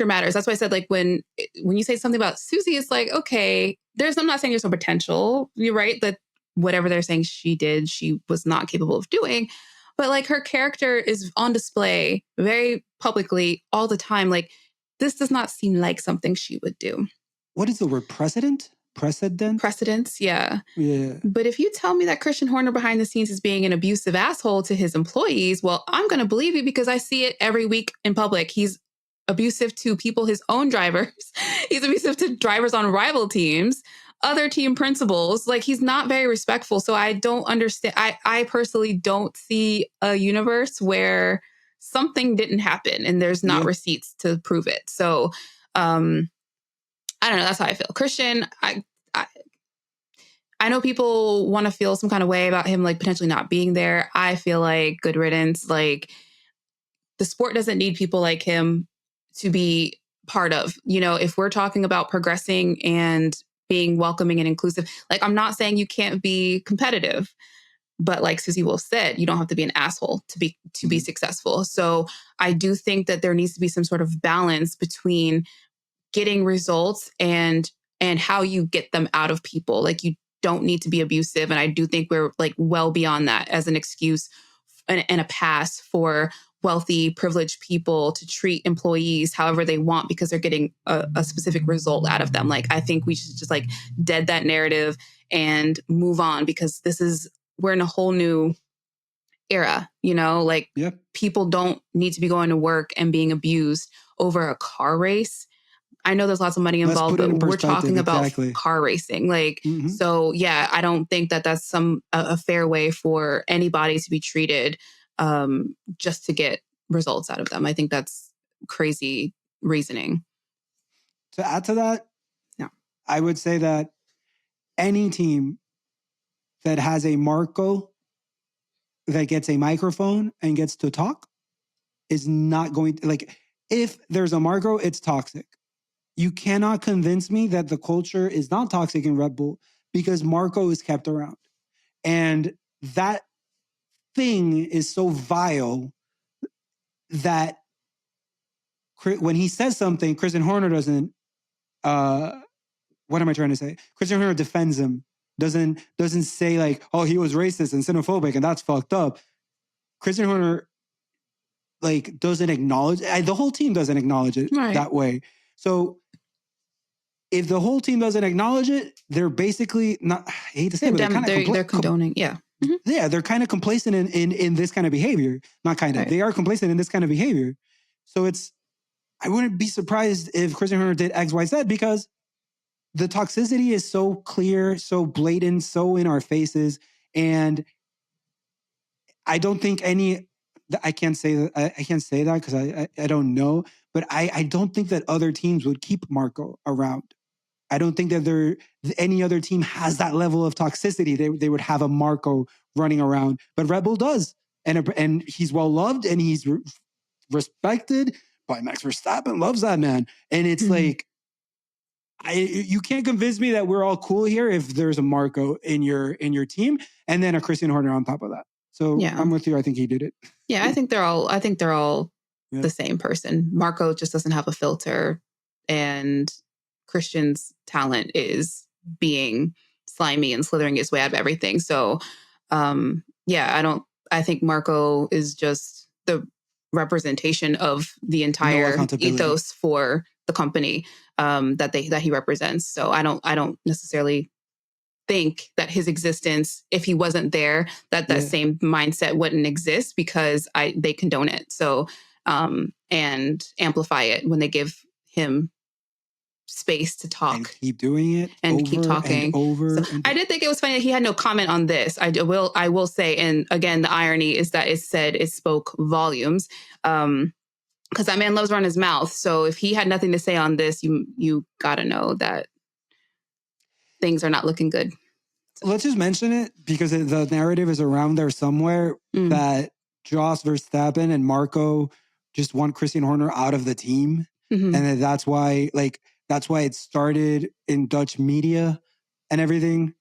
matters. That's why I said, like, when you say something about Susie, it's like, okay, I'm not saying there's no potential. You're right that whatever they're saying she did, she was not capable of doing. But like, her character is on display very publicly all the time. Like, this does not seem like something she would do. What is the word? Precedence, yeah. But if you tell me that Christian Horner behind the scenes is being an abusive asshole to his employees, well, I'm going to believe you because I see it every week in public. He's abusive to people, his own drivers. He's abusive to drivers on rival teams, other team principals. Like, he's not very respectful. So I don't understand. I personally don't see a universe where something didn't happen and there's not receipts to prove it. So, I don't know. That's how I feel. Christian, I know people want to feel some kind of way about him, like, potentially not being there. I feel like good riddance. Like, the sport doesn't need people like him to be part of. If we're talking about progressing and being welcoming and inclusive, like, I'm not saying you can't be competitive, but like Susie Wolff said, you don't have to be an asshole to be successful. So I do think that there needs to be some sort of balance between getting results and how you get them out of people. Like, you don't need to be abusive. And I do think we're like well beyond that as an excuse and a pass for wealthy, privileged people to treat employees however they want because they're getting a specific result out of them. Like, I think we should just like dead that narrative and move on because we're in a whole new era, like people don't need to be going to work and being abused over a car race. I know there's lots of money involved, but we're talking about car racing. Like, so yeah, I don't think that that's a fair way for anybody to be treated just to get results out of them. I think that's crazy reasoning. To add to that, I would say that any team that has a Marco that gets a microphone and gets to talk is not going to, like, if there's a Marco, it's toxic. You cannot convince me that the culture is not toxic in Red Bull because Marco is kept around. And that thing is so vile that when he says something, Christian Horner doesn't, what am I trying to say? Christian Horner defends him. Doesn't say like, oh, he was racist and xenophobic and that's fucked up. Christian Horner like doesn't acknowledge, the whole team doesn't acknowledge it that way. So if the whole team doesn't acknowledge it, they're basically not, I hate to say it, but they're condoning. Yeah. Yeah, they're kind of complacent in this kind of behavior. Not kind of. They are complacent in this kind of behavior. So I wouldn't be surprised if Christian Horner did X, Y, Z, because the toxicity is so clear, so blatant, so in our faces. And I don't think I can't say that. I can't say that because I don't know, but I don't think that other teams would keep Marco around. I don't think that any other team has that level of toxicity. They would have a Marco running around, but Red Bull does, and he's well loved and he's respected by Max Verstappen. Loves that man, and it's like you can't convince me that we're all cool here if there's a Marco in your team and then a Christian Horner on top of that. So Yeah. I'm with you. I think he did it. Yeah, I think they're all the same person. Marco just doesn't have a filter, and Christian's talent is being slimy and slithering his way out of everything. So, I think Marco is just the representation of the entire ethos for the company that he represents. So I don't necessarily think that his existence, if he wasn't there, that same mindset wouldn't exist, because they condone it. So, and amplify it when they give him space to talk and keep doing it and keep talking over. I did think it was funny that he had no comment on this. I will say, and again, the irony is that it spoke volumes. Because that man loves running his mouth. So if he had nothing to say on this, you gotta know that things are not looking good. Let's just mention it because the narrative is around there somewhere that Jos Verstappen and Marco just want Christian Horner out of the team. Mm-hmm. And that's why it started in Dutch media and everything.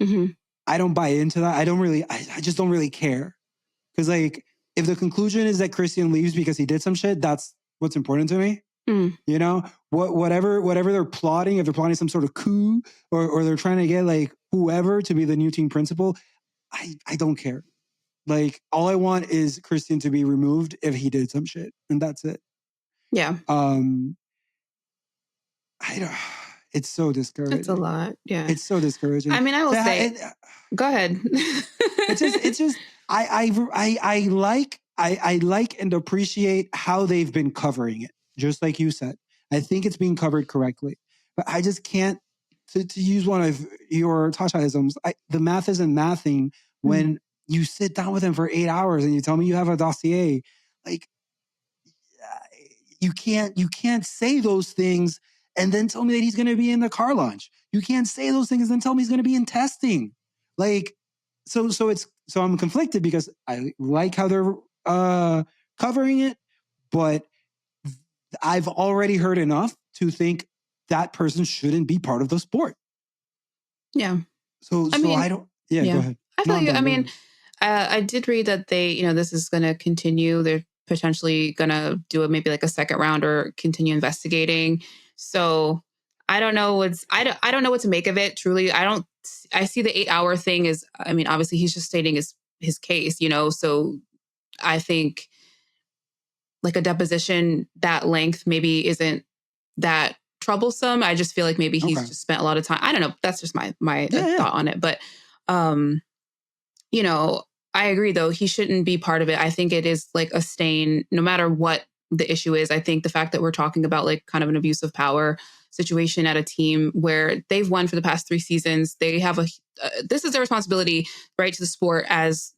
Mm-hmm. I don't buy into that. I just don't really care. Because if the conclusion is that Christian leaves because he did some shit, that's what's important to me. You know, whatever they're plotting, if they're plotting some sort of coup or they're trying to get whoever to be the new team principal, I don't care. All I want is Christian to be removed if he did some shit, and that's it. Yeah. It's so discouraging. It's a lot. Yeah. It's so discouraging. I mean, I will say, go ahead. it's just I like and appreciate how they've been covering it. Just like you said, I think it's being covered correctly, but I just can't, to use one of your Tasha-isms, the math isn't mathing when you sit down with him for 8 hours and you tell me you have a dossier. You can't say those things and then tell me that he's going to be in the car launch. You can't say those things and then tell me he's going to be in testing. So I'm conflicted because I like how they're covering it, but I've already heard enough to think that person shouldn't be part of the sport. Yeah. So I don't. Yeah. Go ahead. I feel you. I mean, I did read that this is going to continue. They're potentially going to do maybe a second round or continue investigating. So I don't know I don't know what to make of it. Truly, I see the 8-hour thing is, I mean, obviously he's just stating his case, so I think a deposition that length maybe isn't that troublesome. I just feel like maybe he's just spent a lot of time. I don't know. That's just my thought on it. But, I agree though. He shouldn't be part of it. I think it is a stain, no matter what the issue is. I think the fact that we're talking about kind of an abuse of power situation at a team where they've won for the past 3 seasons, they have this is their responsibility, right, to the sport as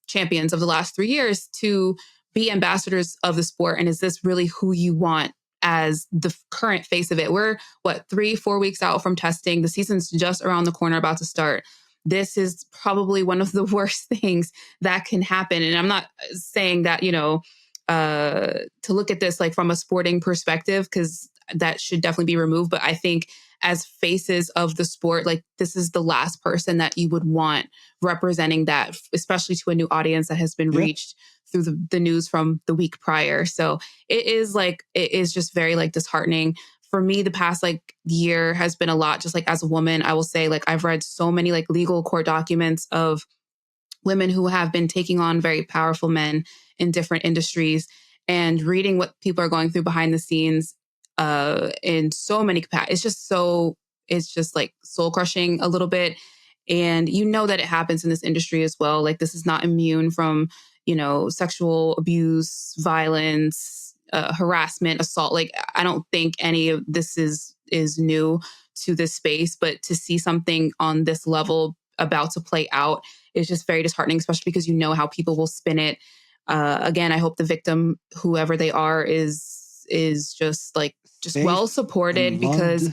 champions of the last 3 years to be ambassadors of the sport. And is this really who you want as the current face of it? We're 3-4 weeks out from testing. The season's just around the corner, about to start. This is probably one of the worst things that can happen. And I'm not saying that, to look at this from a sporting perspective, because that should definitely be removed. But I think as faces of the sport, this is the last person that you would want representing that, especially to a new audience that has been reached through the news from the week prior. So it is just very disheartening. For me, the past year has been a lot. Just as a woman, I will say I've read so many legal court documents of women who have been taking on very powerful men in different industries, and reading what people are going through behind the scenes in so many capacities. It's just soul crushing a little bit. And that it happens in this industry as well. This is not immune from, sexual abuse, violence, harassment, assault. Like, I don't think any of this is new to this space, but to see something on this level about to play out is just very disheartening, especially because you know how people will spin it. Again, I hope the victim, whoever they are, is just Safe well supported, and because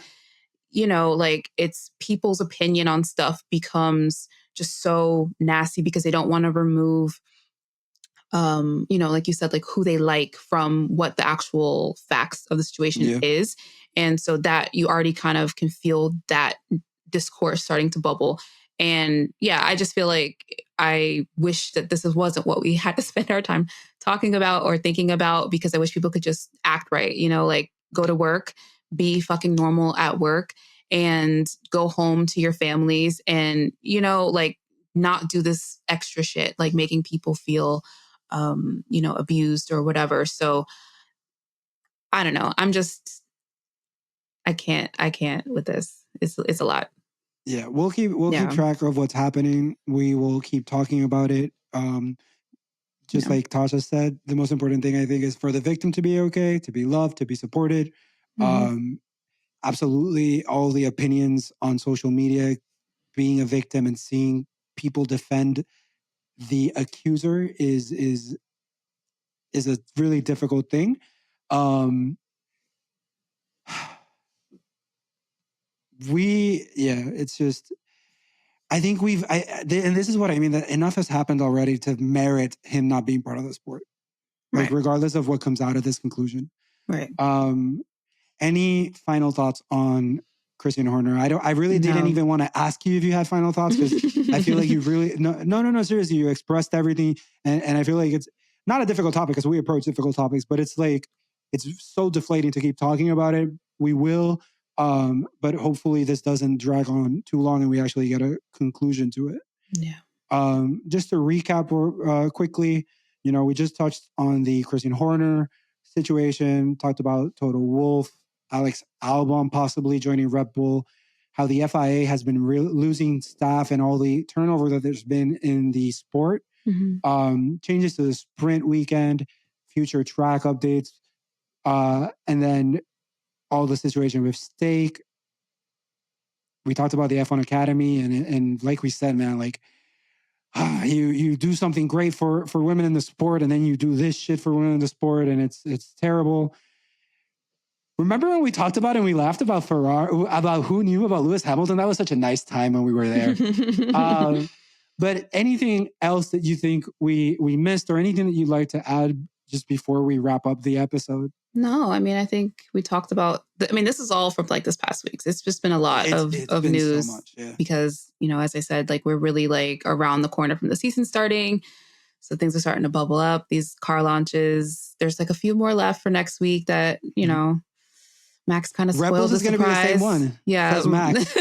loved. like, it's people's opinion on stuff becomes just so nasty because they don't want to remove, like you said, like who they like from what the actual facts of the situation is. And so that you already kind of can feel that discourse starting to bubble. And yeah, I just feel like I wish that this wasn't what we had to spend our time talking about or thinking about, because I wish people could just act right, like go to work, be fucking normal at work, and go home to your families and, like not do this extra shit, like making people feel, abused or whatever. So I don't know. I can't with this. It's a lot. Yeah, we'll keep track of what's happening. We will keep talking about it. Just like Tasha said, the most important thing I think is for the victim to be okay, to be loved, to be supported. Absolutely, all the opinions on social media, being a victim and seeing people defend the accuser is a really difficult thing. It's just, I think and this is what I mean, that enough has happened already to merit him not being part of the sport. Like, regardless of what comes out of this conclusion. Right. Any final thoughts on Christian Horner? I really didn't even want to ask you if you had final thoughts, because I feel like you really, no, seriously, you expressed everything. And I feel like it's not a difficult topic, because we approach difficult topics, but it's like, it's so deflating to keep talking about it. We will, but hopefully this doesn't drag on too long and we actually get a conclusion to it. Yeah. Just to recap quickly, we just touched on the Christian Horner situation, talked about Toto Wolff, Alex Albon possibly joining Red Bull, how the FIA has been losing staff and all the turnover that there's been in the sport, changes to the sprint weekend, future track updates, and then all the situation with stake. We talked about the F1 Academy, and like we said, man, like, you do something great for women in the sport, and then you do this shit for women in the sport, and it's terrible. Remember when we talked about it and we laughed about Ferrari, about who knew about Lewis Hamilton? That was such a nice time when we were there. But anything else that you think we missed, or anything that you'd like to add just before we wrap up the episode? No, I mean, I think we talked about, this is all from like this past week. It's just been a lot of news, so much, because, as I said, like, we're really like around the corner from the season starting. So things are starting to bubble up. These car launches, there's like a few more left for next week that, Max kind of spoiled the surprise. Red Bull's going to be the same one. Yeah. Says Max.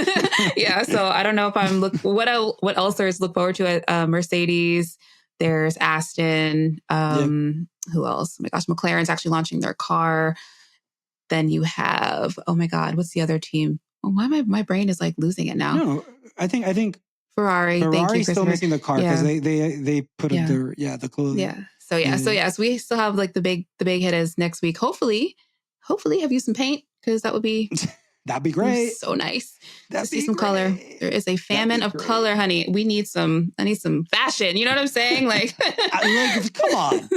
Yeah. So I don't know if I'm what else there's to look forward to at Mercedes. There's Aston. Who else? Oh my gosh, McLaren's actually launching their car. Then you have, oh my God, what's the other team? Oh, why my brain is like losing it now? No, I think Ferrari. Ferrari's still missing the car, because they put up the clothing. Yeah. So we still have like the big hit is next week. Hopefully have you some paint, because that would be that'd be great. So nice to see some color. There is a famine of color, honey. I need some fashion. You know what I'm saying? Like, come on.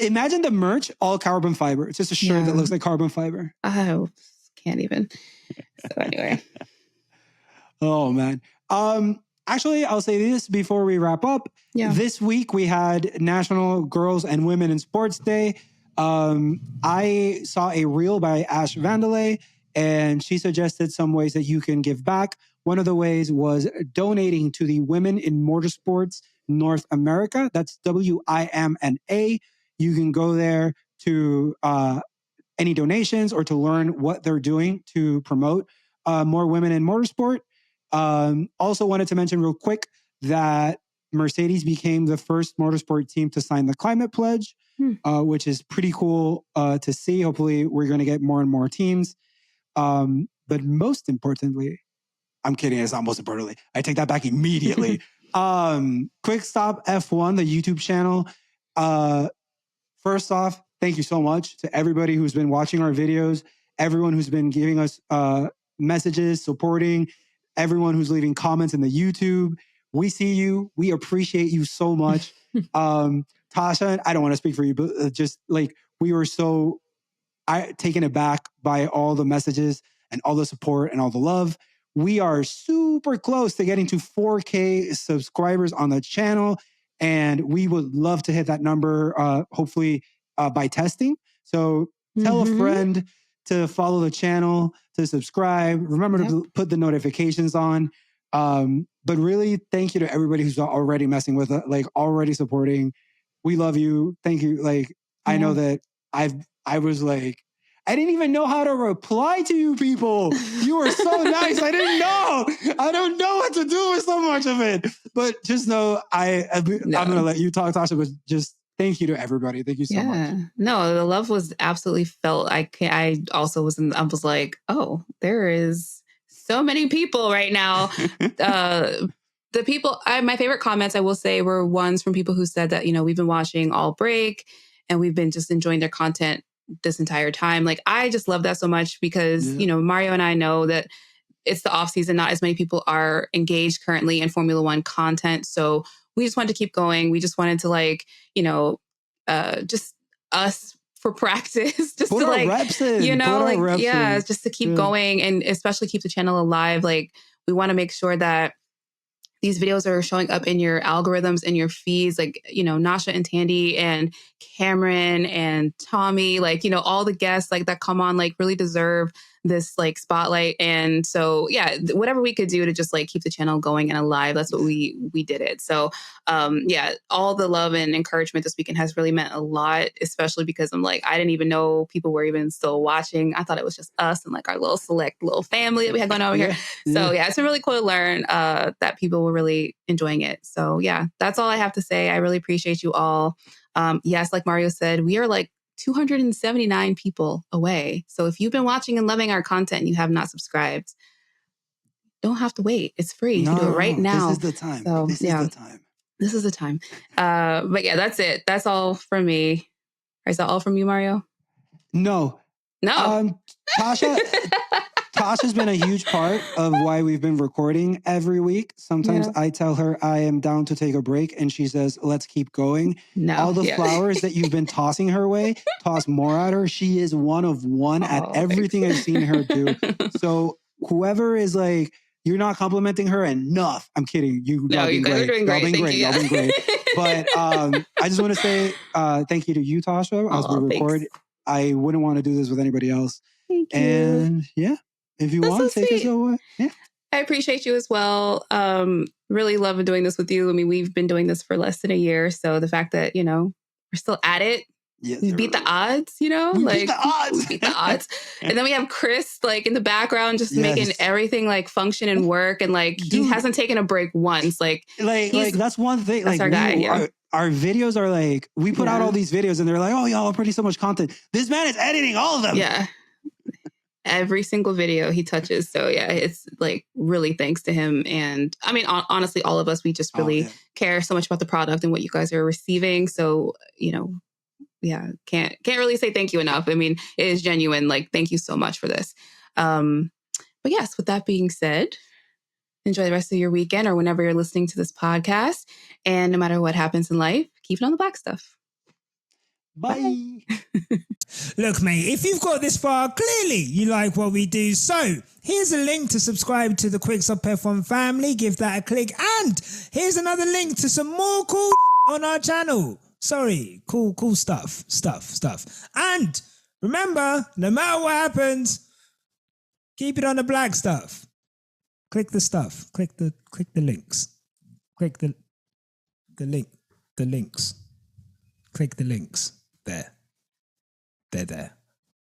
Imagine the merch, all carbon fiber. It's just a shirt that looks like carbon fiber. Oh, can't even. So anyway. Oh man. Actually, I'll say this before we wrap up. Yeah. This week we had National Girls and Women in Sports Day. I saw a reel by Ash Vandelay, and she suggested some ways that you can give back. One of the ways was donating to the Women in Motorsports North America. That's WIMNA. You can go there to any donations or to learn what they're doing to promote more women in motorsport. Also wanted to mention real quick that Mercedes became the first motorsport team to sign the climate pledge, which is pretty cool to see. Hopefully we're going to get more and more teams. But most importantly, I'm kidding. It's not most importantly. I take that back immediately. Quick Stop F1, the YouTube channel. First off, thank you so much to everybody who's been watching our videos, everyone who's been giving us messages, supporting, everyone who's leaving comments in the YouTube. We see you. We appreciate you so much. Tasha, I don't want to speak for you, but just like we were so taken aback by all the messages and all the support and all the love. We are super close to getting to 4K subscribers on the channel, and we would love to hit that number, hopefully by testing. So tell a friend to follow the channel, to subscribe. Remember to put the notifications on. But really, thank you to everybody who's already messing with it, like already supporting. We love you. Thank you. Like, I know that I was like, I didn't even know how to reply to you people. You were so nice. I didn't know. I don't know what to do with so much of it. But just know I'm going to let you talk, Tasha, but just thank you to everybody. Thank you so much. No, the love was absolutely felt. I also was like, oh, there is so many people right now. The people, my favorite comments, I will say, were ones from people who said that, we've been watching all break and we've been just enjoying their content this entire time. Like, I just love that so much because, Mario and I know that it's the off season. Not as many people are engaged currently in Formula One content. So we just wanted to keep going. We just wanted to just us for practice, just put to our reps in. Just to keep going and especially keep the channel alive. Like, we want to make sure that these videos are showing up in your algorithms, in your feeds, like, Nasha and Tandy and Cameron and Tommy, like, all the guests like that come on, like, really deserve this like spotlight. And so, whatever we could do to just like keep the channel going and alive, that's what we did it. So, all the love and encouragement this weekend has really meant a lot, especially because I'm like, I didn't even know people were even still watching. I thought it was just us and like our little select little family that we had going over here. So it's been really cool to learn that people were really enjoying it. So that's all I have to say. I really appreciate you all. Yes, like Mario said, we are like 279 people away. So if you've been watching and loving our content and you have not subscribed, don't have to wait. It's free. You can do it right now. This is the time. So, this is the time. This is the time. But that's it. That's all from me. Is that all from you, Mario? No. Tasha's been a huge part of why we've been recording every week. Sometimes I tell her I am down to take a break and she says, let's keep going. All the flowers that you've been tossing her way, toss more at her. She is one of one at everything I've seen her do. So whoever is like, you're not complimenting her enough. I'm kidding. You guys are doing great. Y'all been great. But I just want to say thank you to you, Tasha, as we record. Thanks. I wouldn't want to do this with anybody else. Thank you. And if you want, take us away. Yeah. I appreciate you as well. Really love doing this with you. I mean, we've been doing this for less than a year. So the fact that, we're still at it. Yes, we beat the odds, We beat the odds. And then we have Chris like in the background just making everything like function and work. And like, he hasn't taken a break once. Like that's one thing. That's like our guy. Our videos are like, we put out all these videos and they're like, oh, y'all produce so much content. This man is editing all of them. Yeah. Every single video he touches. So it's like really thanks to him. And I mean, honestly, all of us, we just really care so much about the product and what you guys are receiving. So, can't really say thank you enough. I mean, it is genuine. Like, thank you so much for this. But yes, with that being said, enjoy the rest of your weekend or whenever you're listening to this podcast. And no matter what happens in life, keep it on the black stuff. Bye. Look, mate, if you've got this far, clearly you like what we do. So here's a link to subscribe to the Quick Stop F1 family. Give that a click. And here's another link to some more cool on our channel. Sorry, cool stuff. And remember, no matter what happens, keep it on the black stuff. Click the stuff. Click the links. Click the links. Click the links. There. They're there.